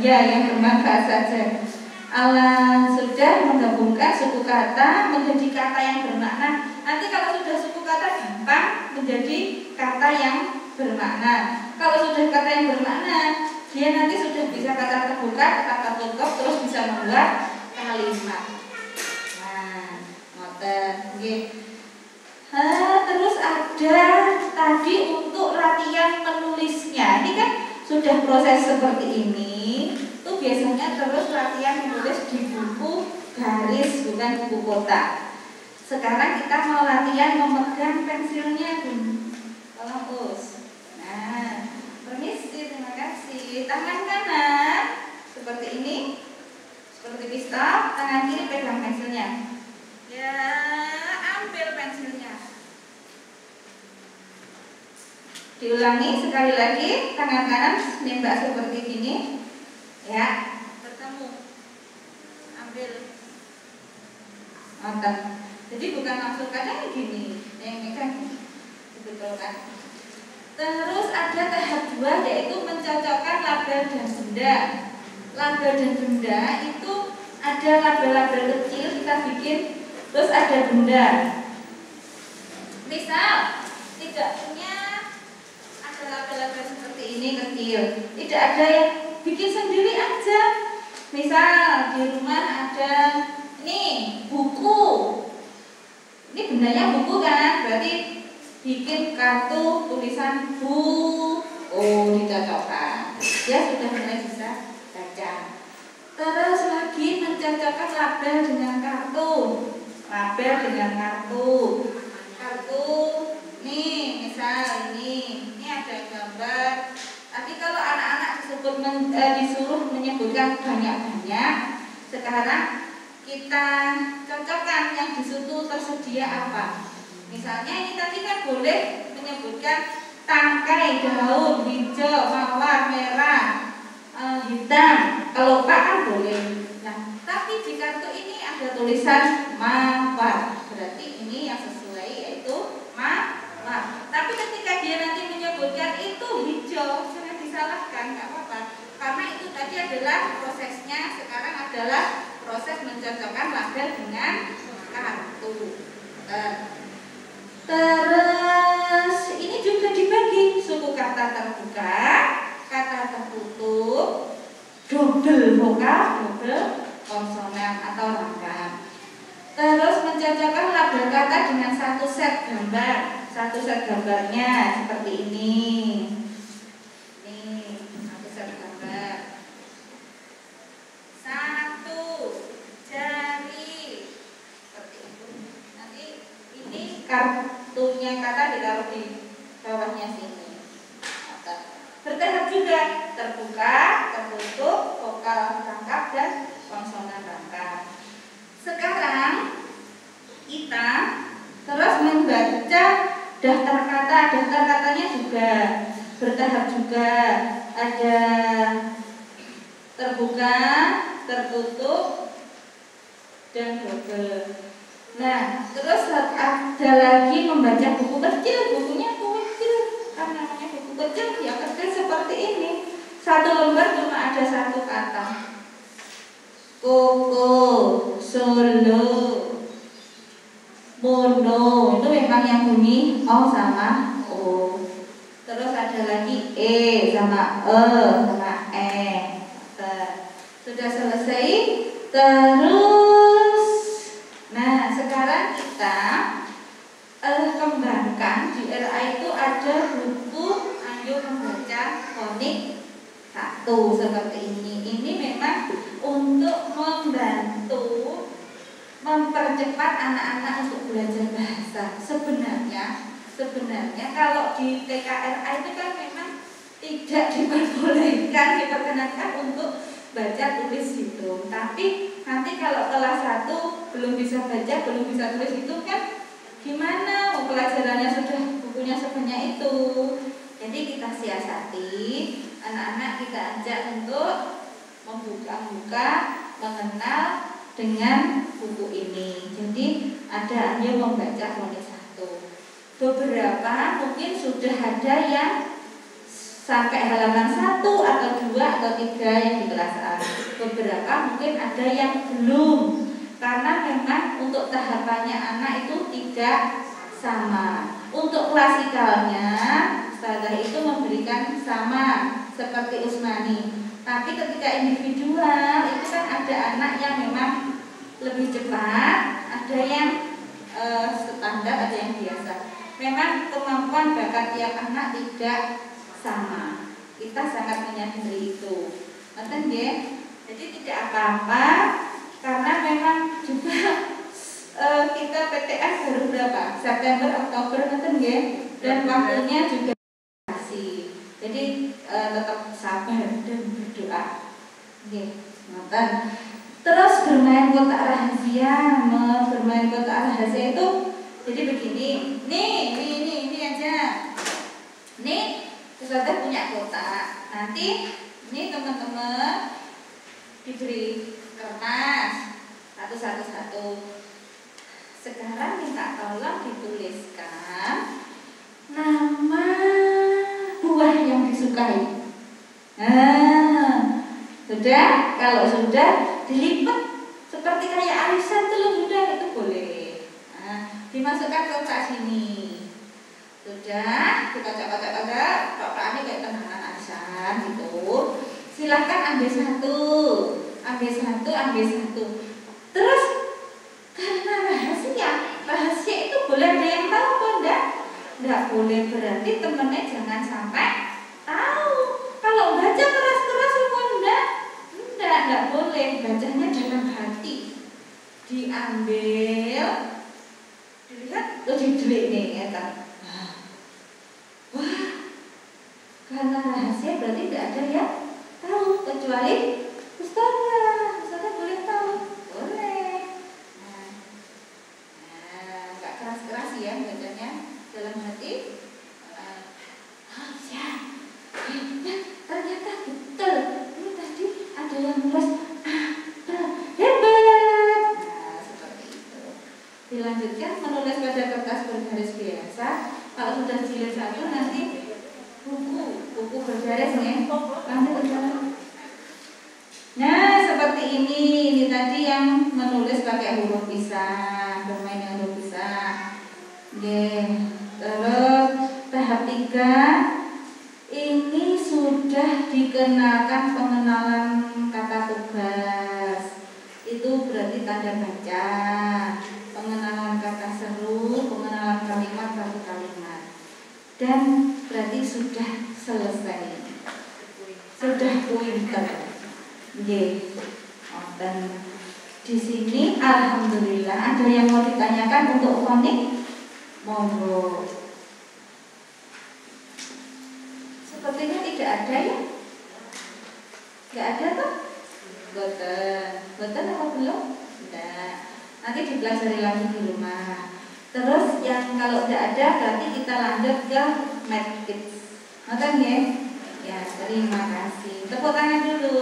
Ya, yang bermanfaat saja. Allah sudah menggabungkan suku kata menjadi kata yang bermakna. Nanti kalau sudah suku kata gampang menjadi kata yang bermakna. Kalau sudah kata yang bermakna, dia nanti sudah bisa kata terbuka, kata tertutup, terus bisa membuat kalimat. Nah, ngoten nggih. Terus ada tadi untuk latihan menulisnya. Ini kan sudah proses seperti ini. Itu biasanya terus latihan menulis di buku garis, bukan buku kotak. Sekarang kita mau latihan memegang pensilnya, Bun. Tolong us. Nah, permisi, terima kasih. Tangan kanan seperti ini, seperti pistol. Tangan kiri pegang pensilnya. Ya, ambil pensilnya. Diulangi sekali lagi, tangan kanan nembak seperti ini, ya, bertemu, ambil, nonton. Jadi bukan langsung kadang begini, yang megang, dibetulkan. Terus ada tahap 2 yaitu mencocokkan label dan benda. Label dan benda itu ada label-label kecil kita bikin, terus ada benda. Misal tidak punya label-label seperti ini kecil, tidak ada yang bikin sendiri aja. Misal di rumah ada nih buku, ini bendanya buku kan, berarti bikin kartu tulisan bu, dicocokkan, dia sudah mulai bisa baca. Terus lagi mencocokkan label dengan kartu, label dengan kartu, nih misal ini ada gambar. Tapi kalau anak-anak disuruh menyebutkan banyak-banyak, sekarang kita cocokkan yang di situ tersedia apa. Misalnya ini tadi kan boleh menyebutkan tangkai, daun, hijau, mawar, merah, hitam. Kalau pak kan boleh. Nah, tapi di kartu ini ada tulisan mawar, berarti ini yang sesuai yaitu mawar. Tapi ketika dia nanti menyebutkan itu hijau, jangan disalahkan, nggak apa-apa. Karena itu tadi adalah prosesnya, sekarang adalah proses mencocokkan label dengan kartu. Terus ini juga dibagi suku kata terbuka, kata tertutup, double vokal, double konsonan atau rangkap. Terus mencocokkan label kata dengan satu set gambar. Satu set gambarnya seperti ini. Nih, satu set gambar. Satu jari. Seperti itu. Nanti ini kartunya kata ditaruh di bawahnya sini. Bertahap juga, terbuka, tertutup, vokal rangkap dan konsonan rangkap. Sekarang kita terus membaca daftar kata. Daftar katanya juga bertahap juga, ada terbuka, tertutup, dan double. Nah, terus ada lagi membaca buku kecil. Bukunya kecil, kan namanya buku kecil, ya kecil seperti ini. Satu lembar cuma ada satu kata. Koko, Solo, Mono, itu memang yang bunyi O sama O. Terus ada lagi E sama E sama E. Sudah selesai. Terus, nah sekarang kita kembangkan di RA itu ada buku Ayo Membaca Fonik 1 seperti ini. Ini memang untuk membantu mempercepat anak-anak untuk belajar bahasa. Sebenarnya kalau di TKRA itu kan memang tidak diperkenankan untuk baca tulis hitung. Tapi nanti kalau kelas 1 belum bisa baca, belum bisa tulis hitung kan gimana? Pelajarannya sudah bukunya sebanyak itu. Jadi kita siasati, anak-anak kita ajak untuk membuka, mengenal dengan buku ini. Jadi ada Ayo Membaca Fonik 1. Beberapa mungkin sudah ada yang sampai halaman 1 atau 2 atau 3 yang di kelas A. Beberapa mungkin ada yang belum, karena memang untuk tahapannya anak itu tidak sama. Untuk klasikalnya, Ustazah itu memberikan sama seperti Usmani. Tapi ketika individual itu kan ada anak yang memang lebih cepat, ada yang standar, ada yang biasa. Memang kemampuan bakat tiap anak tidak sama. Kita sangat menyadari itu. Ngerti nggih? Jadi tidak apa-apa karena memang juga kita PTS baru berapa? September, Oktober, ngerti nggih? Dan waktunya juga masih. Jadi tetap sabar dan berdoa. Nggih, ngoten. Terus bermain kotak rahasia. Bermain kotak rahasia itu jadi begini. Ini aja. Nih Ustazah punya kotak. Nanti ini teman-teman diberi kertas satu. Sekarang minta tolong dituliskan nama buah yang disukai. Nah, sudah? Kalau sudah dilipat seperti kayak arisan telur sudah itu boleh. Nah, dimasukkan ke kotak sini. Sudah, dikocok-kocok, kotaknya kayak tenanan arisan gitu. Silahkan ambil satu. Terus karena rahasia itu boleh ada yang tahu kok enggak boleh, berarti temennya jangan sampai tahu. Kalau baca keras-keras kok enggak boleh, bacanya dalam hati. Diambil, dilihat, didelik nih ya kan. Wah, karena rahasia berarti tidak ada yang tahu kecuali Ustazah boleh tahu, boleh. Nah, nggak keras-keras ya bacanya, dalam hati. Ternyata betul. Ini tadi ada yang nulis hebat. Nah, seperti itu. Dilanjutkan menulis pada kertas bergaris biasa. Kalau sudah jilid 1 nanti buku bergaris ya. Nah, seperti ini tadi yang menulis pakai huruf pisah, bermain dengan huruf pisah. Terus tahap 3 ini sudah dikenalkan pengenalan kata tugas. Itu berarti tanda baca, pengenalan kata seru, pengenalan kalimat satu kalimat. Dan berarti sudah selesai. Sudah pinter. Dan di sini alhamdulillah ada yang mau ditanyakan untuk fonik? Monggo. Sepertinya tidak ada ya? Tidak ada toh? Boten apa belum? Tidak. Nanti dipelajari lagi di rumah. Terus yang kalau tidak ada berarti kita lanjut ke Math Kids. Ngoten nggih? Ya, terima kasih. Tepuk tangan dulu.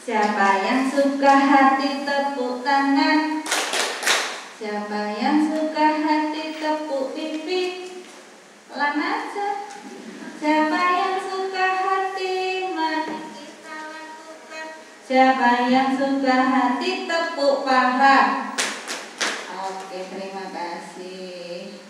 Siapa yang suka hati tepuk tangan? Siapa yang suka hati tepuk pipi? Siapa yang suka hati tepuk paha. Oke, terima kasih.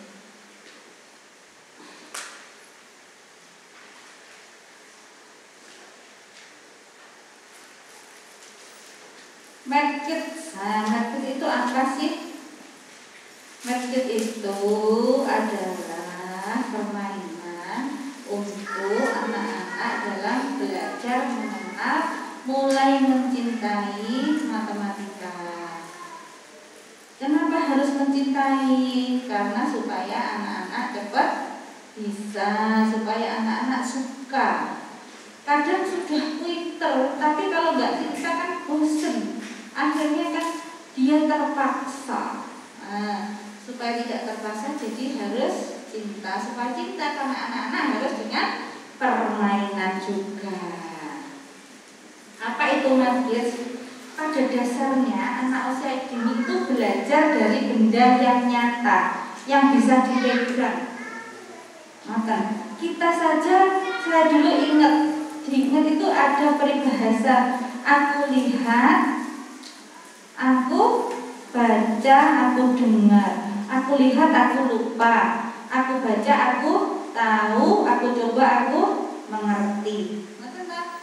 Medkit. Nah, medkit itu apa sih? Medkit itu adalah permainan untuk anak-anak dalam belajar mengenal, mulai mencintai matematika. Kenapa harus mencintai? Karena supaya anak-anak cepat bisa, supaya anak-anak suka. Kadang sudah pinter, tapi kalau nggak cinta kan bosen. Akhirnya kan dia terpaksa. Nah, supaya tidak terpaksa, jadi harus cinta. Supaya cinta, karena anak-anak harus dengan permainan juga. Apa itu Mas? Pada dasarnya anak usia dini itu belajar dari benda yang nyata, yang bisa dipegang. Maka kita saja, saya dulu ingat itu ada peribahasa, aku lihat, aku baca, aku dengar, aku lihat, aku lupa, aku baca, aku tahu, aku coba, aku mengerti.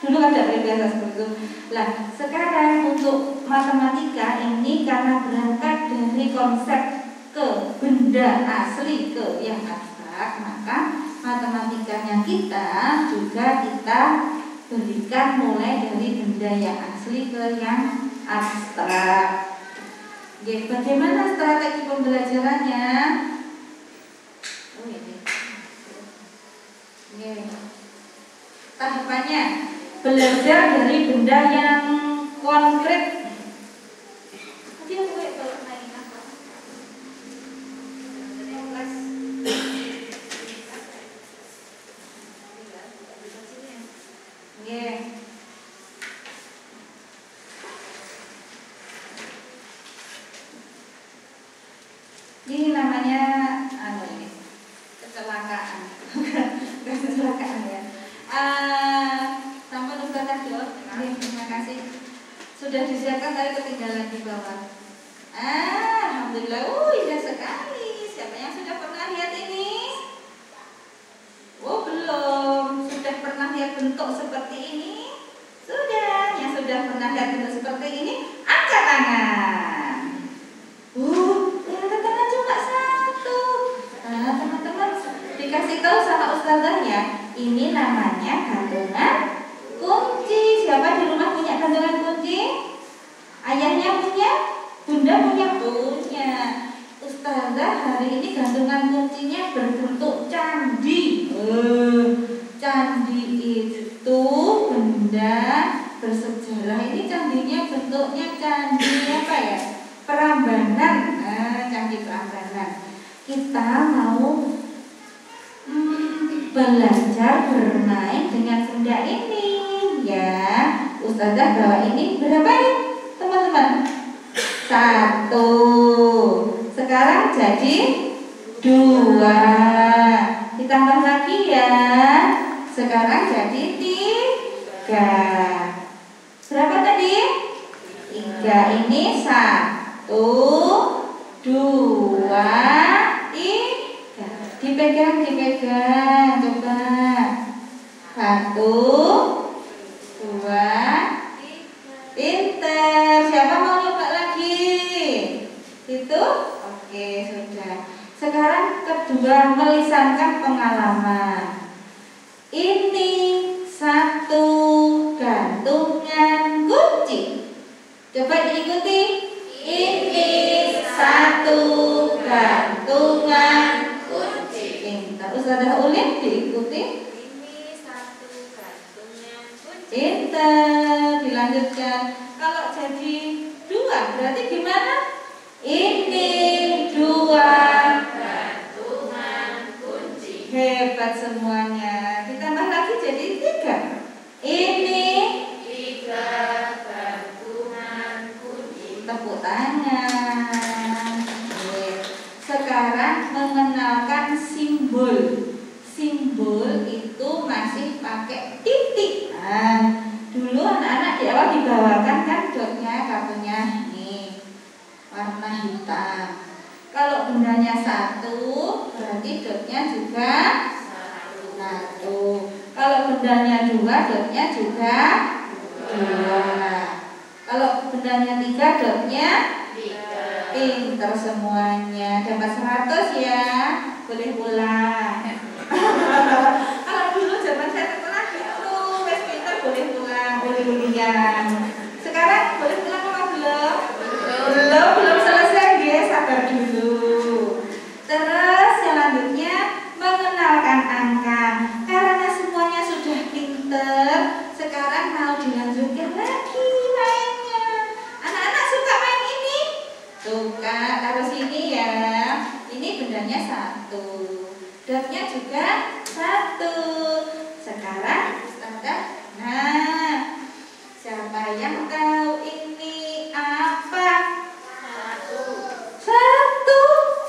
Dulu ada peribahasa seperti itu. Nah, sekarang untuk matematika ini karena berangkat dari konsep ke benda asli ke yang abstrak, maka matematikanya kita juga kita berikan mulai dari benda yang asli ke yang abstrak. Oke, bagaimana strategi pembelajarannya? Tahapannya belajar dari benda yang konkret. Tadi aku kalau main apa? Ini namanya ini kecelakaan. Bukan kecelakaan ya. Sampai Ustazah Jo. Terima kasih. Sudah disiapkan tadi, ketinggalan di bawah. Alhamdulillah. Indah sekali. Siapa yang sudah pernah lihat ini? Oh, belum. Sudah pernah lihat bentuk seperti ini? Sudah. Yang sudah pernah lihat bentuk seperti ini, angkat tangan. Ternyata tangan cuma satu. Nah, teman-teman dikasih tahu sama ustazahnya, ini namanya gantungan kunci. Siapa di rumah punya gantungan kunci? Ayahnya punya? Bunda punya? Punya. Ustazah hari ini gantungan kuncinya berbentuk candi. Candi itu benda bersejarah. Ini candinya bentuknya candi apa ya? Prambanan. Candi Prambanan. Kita mau belajar bermain dengan benda ini ya. Ustazah bawa ini berapa nih teman-teman? 1. Sekarang jadi 2. Ditambah lagi ya. Sekarang jadi 3. Berapa tadi? 3. Ini 1, 2, 3. Dipegang, coba. 1, 2, pinter. Siapa mau nyoba lagi? Itu? Oke, sudah. Sekarang kedua, melisankan pengalaman. Ini 1 gantungan kunci. Coba diikuti. Ini 1 gantungan kunci. Pintar. Ustazah Ulin diikuti.
Ini 1 gantungan kunci.
Pintar. Dilanjutkan. Kalau jadi 2 berarti gimana? Ini 2
Gantungan kunci.
hebat semuanya. Ditambah lagi jadi 3. Ini
3 gantungan kunci.
tepuk tangan. Sekarang mengenalkan simbol. Simbol itu masih pakai titik. Dulu dulu anak-anak di awal dibawakan kan dotnya, kartunya ini warna hitam. Kalau bendanya 1 berarti dotnya juga 1. Kalau bendanya 2 dotnya juga 2. Kalau bendanya 3 dotnya
3.
pinter semuanya. Dapat 100 ya. Boleh pulang. Kalau dulu zaman saya sekolah gitu, wes pinter boleh pulang, boleh ujian. Sekarang boleh pulang apa belum? Belum selesai ya, sabar dulu. Terus selanjutnya mengenalkan angka. Karena semuanya sudah pinter, sekarang mau dilanjutkan lagi mainnya. Anak-anak suka main ini? Suka. Taruh sini ya. Ini bendanya 1. Dotnya juga 1. Sekarang Ustazah, nah, siapa yang tahu ini apa? 1.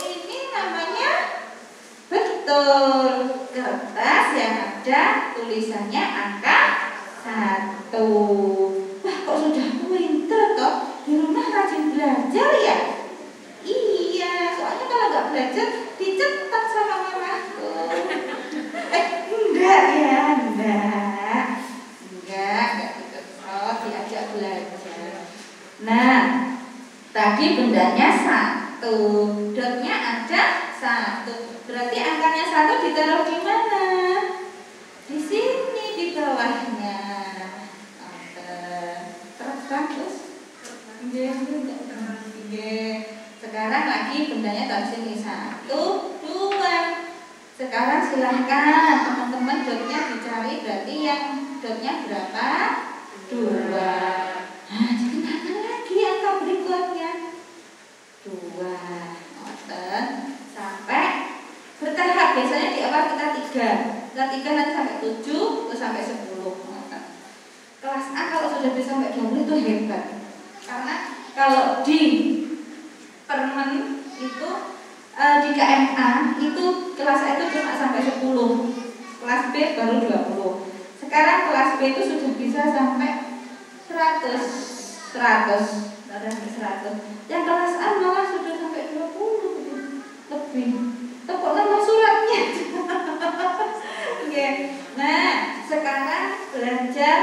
Ini namanya betul kertas yang ada tulisannya angka 1. Wah, kok sudah pinter toh? Di rumah rajin belajar ya? Iya, soalnya kalau nggak belajar dicetak sama mamaku. Enggak ya, enggak dicetak, diajak belajar. Nah, tadi bendanya 1, dotnya ada 1. Berarti angkanya 1 ditaruh di mana? Di sini di bawahnya. Terus. Sekarang lagi bendanya taruh sini 1, 2. Sekarang silahkan teman-teman dotnya dicari, berarti yang dotnya berapa? 2. Nah, jadi mana lagi angka berikutnya? 2. Sampai bertahap. Biasanya di awal kita 3. Setelah 3 nanti sampai 7, terus sampai 10. Kelas A kalau sudah bisa sampai 20 itu hebat. Karena kalau di permen itu di KMA itu kelas A itu cuma sampai 10, kelas B baru 20. Sekarang kelas B itu sudah bisa sampai 100. Yang kelas A malah sudah sampai 20 lebih. Tepuk nama suratnya. Oke. Nah, sekarang belajar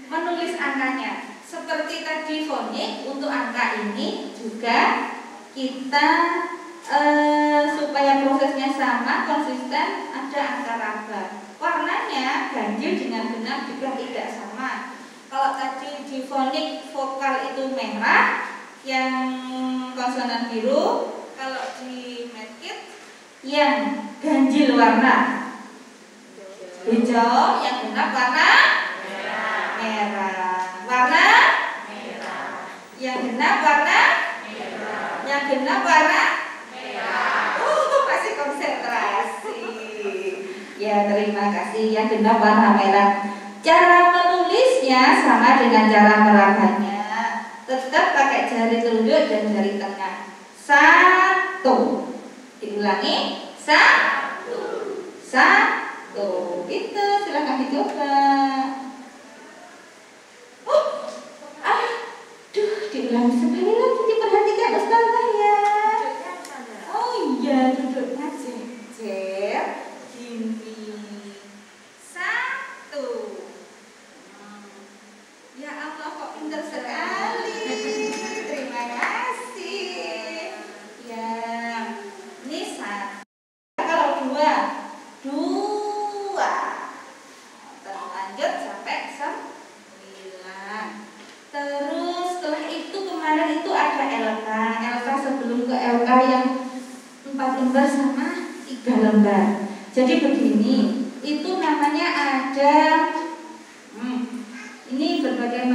menulis angkanya. Seperti tadi fonik, untuk angka ini juga kita supaya prosesnya sama, konsisten, ada angka raba. Warnanya ganjil dengan genap juga tidak sama. Kalau tadi di fonik vokal itu merah, yang konsonan biru. Kalau di medkit yang ganjil warna hijau, yang genap warna merah. Warna yang genap warna merah. Yang genap warna merah. Masih konsentrasi. Ya, terima kasih. Yang genap warna merah. Cara menulisnya sama dengan cara merabanya. Tetap pakai jari telunjuk dan jari tengah. 1. Diulangi. 1. Itu silakan dicoba. Diulangi sekali lagi, diperhatikan Ustazah ya. Oh iya, duduknya jejer gini. 1. Ya Allah, kok pintar sekali. Terima kasih. Ya, ini 1. Kalau 2. Lanjut sampai 9. Terus setelah itu kemarin itu ada LK sebelum ke LK yang 4 lembar sama 3 lembar. Jadi begini, itu namanya ada ini berbagai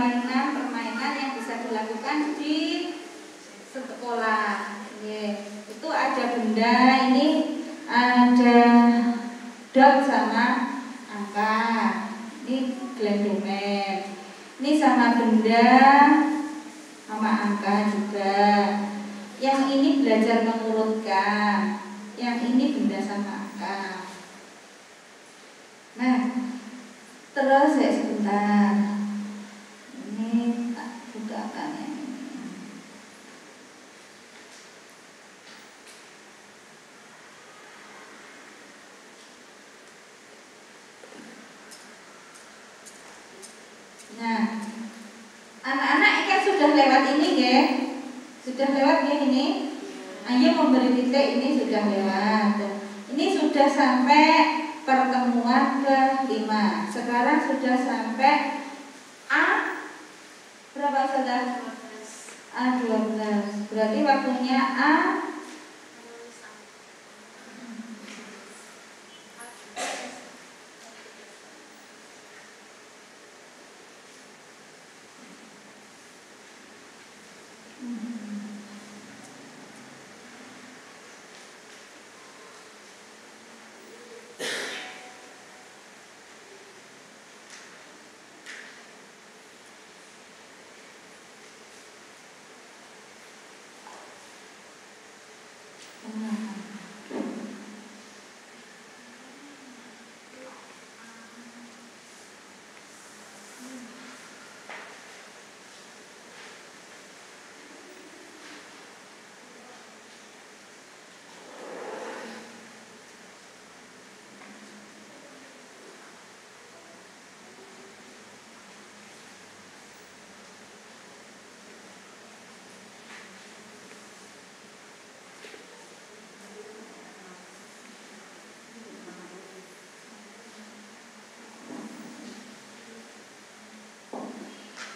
permainan yang bisa dilakukan di sekolah. Itu ada benda, ini ada dot sama angka. Ini gelendomen. Ini sama benda sama angka juga. Yang ini belajar mengurutkan. Yang ini benda sama angka. Nah, terus sebentar. sebentar. Ini tak bukakan yang ini. Nah, anak-anak ini kan sudah lewat ini ya. Sudah lewat ya ini. Ayo memberi titik ini sudah lewat. Ini sudah sampai pertemuan ke-5. Sekarang sudah sampai A berapa sudah? A12. Berarti waktunya A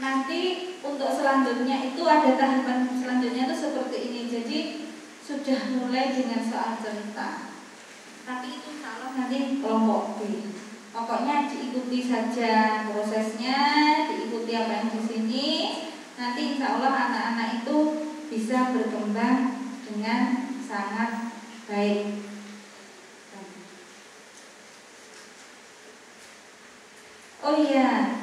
nanti untuk selanjutnya itu ada tahapan selanjutnya itu seperti ini. Jadi sudah mulai dengan soal cerita. Tapi itu insya nanti kelompok B. Pokoknya diikuti saja prosesnya, diikuti apa yang di sini. Nanti insya Allah anak-anak itu bisa berkembang dengan sangat baik. Oh iya.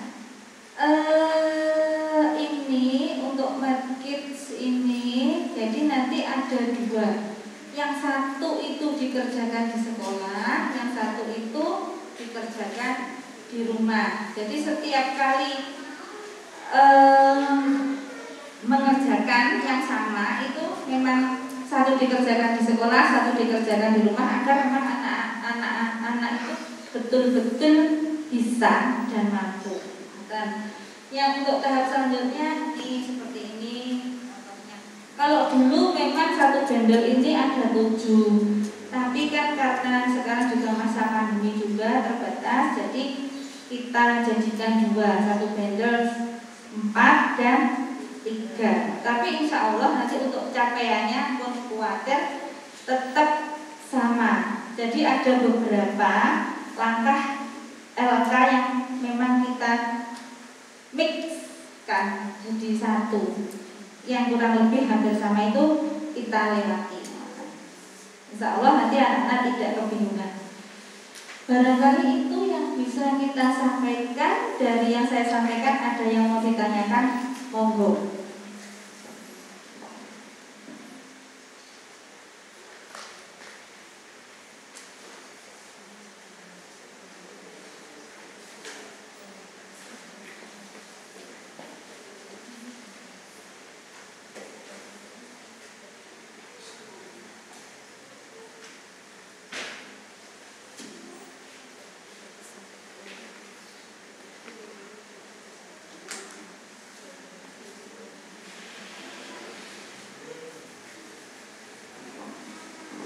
Ini untuk Math Kids ini, jadi nanti ada 2. Yang satu itu dikerjakan di sekolah, yang satu itu dikerjakan di rumah. Jadi setiap kali mengerjakan yang sama itu memang satu dikerjakan di sekolah, satu dikerjakan di rumah agar memang anak-anak itu betul-betul bisa dan mampu. Dan yang untuk tahap selanjutnya ini seperti ini contohnya. Kalau dulu memang satu bundle ini ada 7, tapi kan karena sekarang juga masa pandemi juga terbatas, jadi kita jadikan 2, satu bundle 4 dan 3. Tapi insya Allah nanti untuk capaiannya pun khawatir tetap sama. Jadi ada beberapa langkah LK yang memang kita mixkan jadi satu, yang kurang lebih hampir sama itu kita lewati. Insya Allah nanti anak-anak tidak kebingungan. Barangkali itu yang bisa kita sampaikan. Dari yang saya sampaikan ada yang mau ditanyakan, monggo.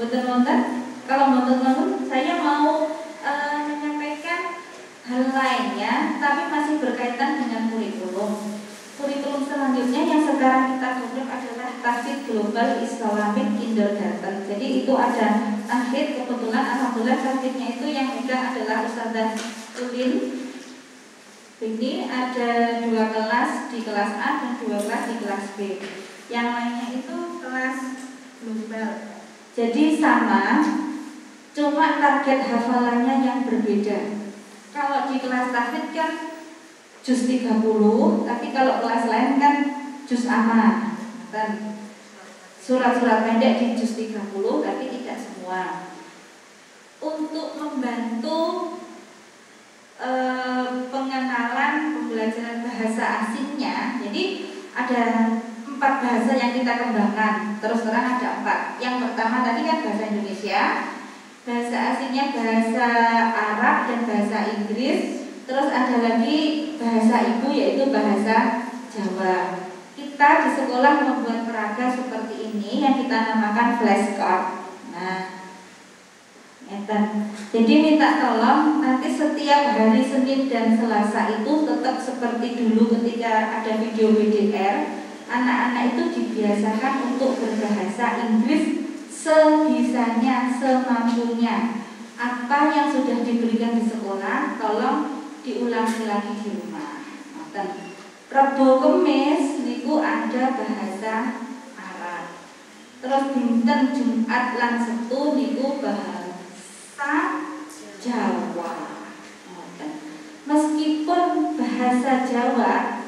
Betul-betul, kalau betul-betul saya mau menyampaikan hal lain ya, tapi masih berkaitan dengan kurikulum. Kurikulum selanjutnya yang sekarang kita godok adalah Tahfiz Global Islamic Kindergarten. Jadi itu ada tahfiz, kebetulan alhamdulillah tahfiznya itu yang megang adalah Ustazah Ulin. Ini ada 2 kelas di kelas A dan 2 kelas di kelas B. Yang lainnya itu kelas global. Jadi sama, cuma target hafalannya yang berbeda. Kalau di kelas tahfidz kan juz 30, tapi kalau kelas lain kan juz amma. Dan surat-surat pendek di juz 30, tapi tidak semua. Untuk membantu pengenalan ada 4 bahasa yang kita kembangkan. Terus terang ada 4. Yang pertama tadi kan bahasa Indonesia, bahasa asingnya bahasa Arab dan bahasa Inggris. Terus ada lagi bahasa ibu yaitu bahasa Jawa. Kita di sekolah membuat peraga seperti ini yang kita namakan flashcard. Nah, jadi minta tolong nanti setiap hari Senin dan Selasa itu tetap seperti dulu ketika ada video WDR, anak-anak itu dibiasakan untuk berbahasa Inggris sebisanya, semampunya. Apa yang sudah diberikan di sekolah, tolong diulangi lagi di rumah. Rebo Kemis niku ada bahasa Arab. Terus dinten Jumat lan Sabtu niku bahasa Jawa. Meskipun bahasa Jawa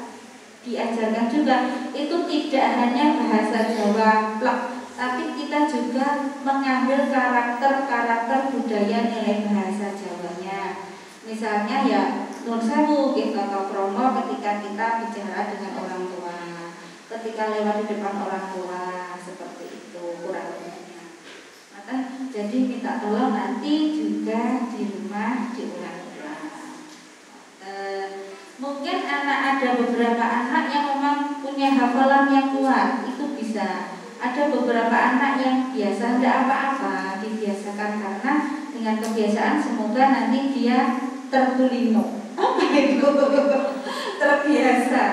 diajarkan juga, itu tidak hanya bahasa Jawa plek, tapi kita juga mengambil karakter-karakter budaya nilai bahasa Jawanya. Misalnya ya Nur Sewu kita promo ketika kita bicara dengan orang tua, ketika lewat di depan orang tua, seperti itu kurang lebihnya. Jadi minta tolong nanti juga di rumah diulang-ulang. Mungkin ada beberapa anak yang memang punya hafalan yang kuat, itu bisa. Ada beberapa anak yang biasa tidak apa-apa, dibiasakan karena dengan kebiasaan semoga nanti dia terkulino. Apa itu? Terbiasa,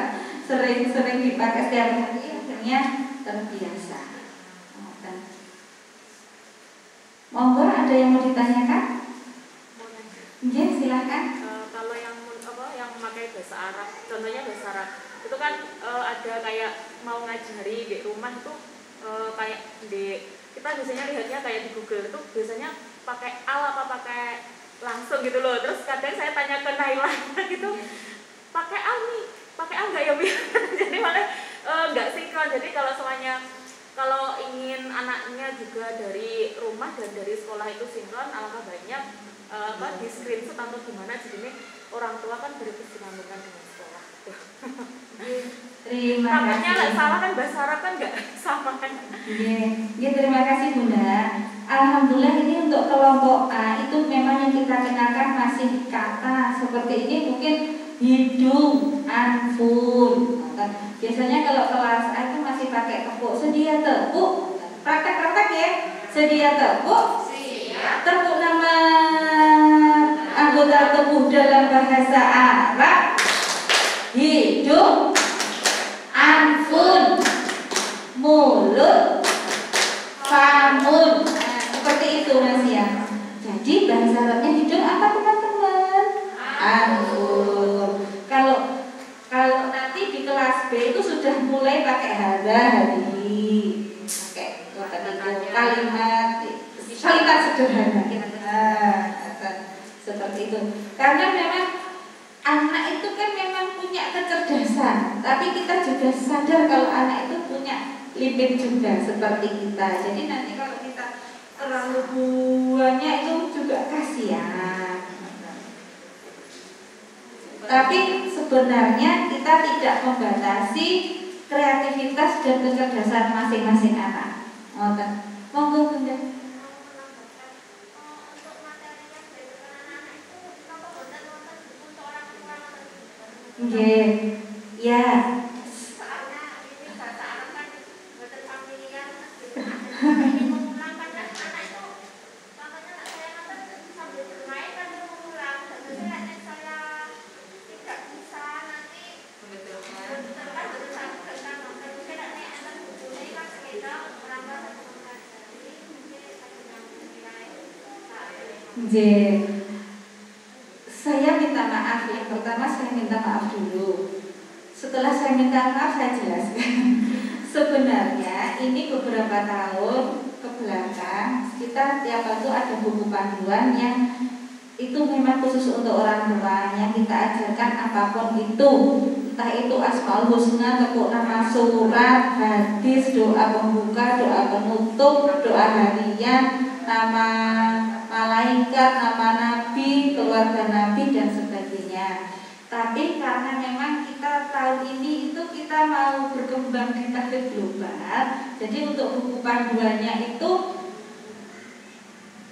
sering dipakai setiap hari, akhirnya terbiasa. Monggo, ada yang mau ditanyakan? Iya, silahkan.
Kalau yang memakai bahasa Arab, contohnya bahasa Arab, itu kan ada kayak mau ngajari di rumah itu kayak kita biasanya lihatnya kayak di Google itu biasanya pakai al apa pakai langsung gitu loh. Terus kadang saya tanya ke Naila gitu, pakai al nggak ya biar jadi malah nggak sinkron. Jadi kalau ingin anaknya juga dari rumah dan dari sekolah itu sinkron, alangkah baiknya di screenshot atau gimana. Jadi ini orang tua kan berkesinambungan dengan sekolah.
Terima kasih.
Takutnya salah kan bahasa Arab kan nggak sama kan.
Ya, terima kasih Bunda. Alhamdulillah ini untuk kelompok A itu memang yang kita kenakan masih kata seperti ini, mungkin hidung, anfur. Biasanya kalau kelas A itu masih pakai tepuk, sedia tepuk, praktek ya, sedia tepuk, tepuk nama anggota tubuh dalam bahasa Arab, hidung, anfun, mulut, famun. Seperti itu Mas ya. Jadi bahasa Arabnya hidung apa teman-teman? Anfun. Kalau nanti di kelas B itu sudah mulai pakai hari, pakai kalimat sederhana. Seperti itu. Karena memang anak itu kan memang punya kecerdasan, tapi kita juga sadar kalau anak itu punya limit juga seperti kita. Jadi nanti kalau kita terlalu banyak itu juga kasihan. Tapi sebenarnya kita tidak membatasi kreativitas dan kecerdasan masing-masing anak. Monggo Bunda. Nggih. Ya. Saya minta maaf. Yang pertama saya minta maaf dulu. Setelah saya minta maaf saya jelaskan. Sebenarnya ini beberapa tahun ke belakang kita tiap waktu ada buku panduan yang itu memang khusus untuk orang tua yang kita ajarkan apapun itu, entah itu Asmaul Husna, tepuk nama surat, hadis, doa pembuka, doa penutup, doa harian, nama malaikat, nama nabi, keluarga nabi dan sebagainya. Tapi karena memang kita tahun ini itu kita mau berkembang di tahfidz global. Jadi untuk buku panduannya itu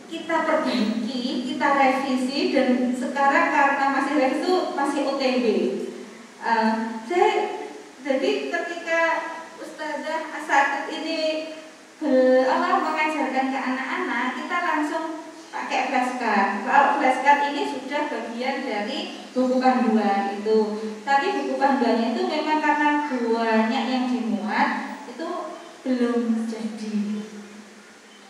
kita perbaiki, kita revisi, dan sekarang karena masih revisi masih OTW. Jadi ketika Ustazah Asatid ini mengajarkan ke anak-anak, kita langsung pakai flashcard. Kalau flashcard ini sudah bagian dari buku panduan itu. Tapi buku panduannya itu memang karena banyak yang dimuat, itu belum jadi.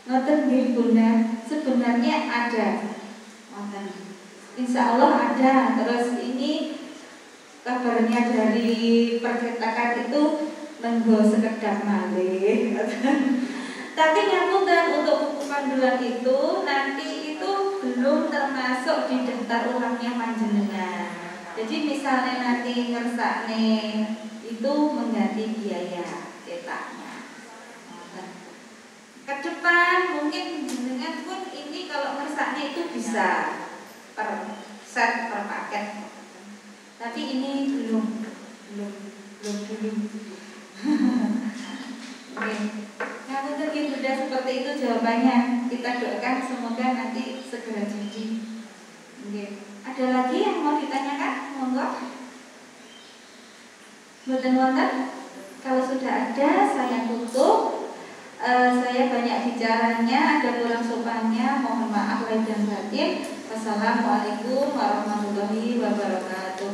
Ngoten nggih Bunda, sebenarnya ada. Ngoten. Insya Allah ada. Terus ini kabarnya dari percetakan itu menggo sekedap malih. Tapi ngapunten, untuk buku panduan itu nanti itu belum termasuk di daftar ulangnya panjenengan. Jadi misalnya nanti ngersakne itu mengganti biaya cetaknya. Ke depan mungkin jenengan pun ini kalau ngersakne itu bisa per set, per paket. Tapi ini belum. Oke. Nah, mungkin sudah seperti itu jawabannya. Kita doakan semoga nanti segera jadi. Oke. Ada lagi yang mau ditanyakan? Monggo. Mboten-mboten? Kalau sudah ada, saya tutup. Saya banyak bicaranya, ada kurang sopannya. Mohon maaf lahir dan batin. Wassalamualaikum warahmatullahi wabarakatuh.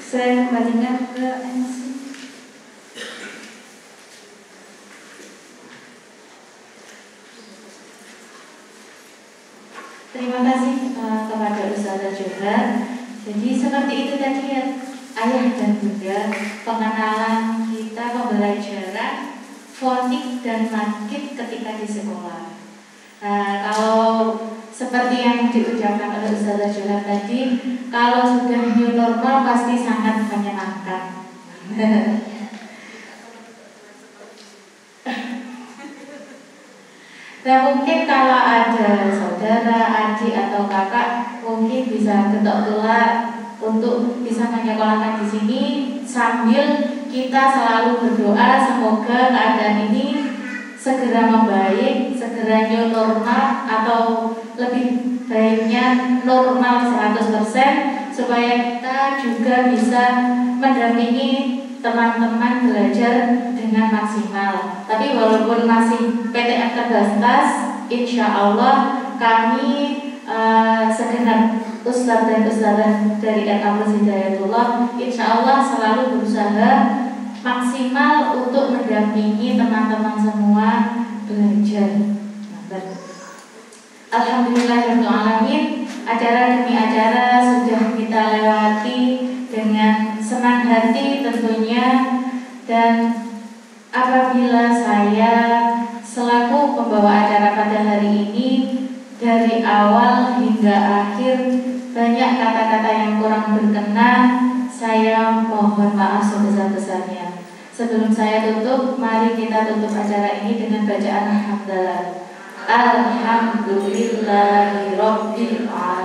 Saya kembalikan ke MC.
Terima kasih kepada Ustazah Johar. Jadi seperti itu tadi ya, ayah dan bunda, pengenalan kita pembelajaran fonik dan matkid ketika di sekolah. Kalau seperti yang diucapkan oleh Ustazah Johar tadi, kalau sudah new normal pasti sangat menyenangkan. Dan mungkin kalau ada saudara, adik atau kakak mungkin bisa ketok tular untuk bisa menyekolahkan di sini sambil kita selalu berdoa semoga keadaan ini segera membaik, segera new normal atau lebih baiknya normal 100% supaya kita juga bisa mendampingi teman-teman belajar dengan maksimal. Tapi walaupun masih PTM terbatas, insya Allah kami segenap Ustadz dan Ustadzah dari Al-Abbas Hidayatullah insya Allah selalu berusaha maksimal untuk mendampingi teman-teman semua belajar. Alhamdulillahirrahmanirrahim. Acara demi acara sudah kita lewati dengan senang hati tentunya, dan apabila saya selaku pembawa acara pada hari ini dari awal hingga akhir banyak kata-kata yang kurang berkenan, saya mohon maaf sebesar-besarnya. Sebelum saya tutup, mari kita tutup acara ini dengan bacaan alhamdulillah. Alhamdulillahirabbil alamin.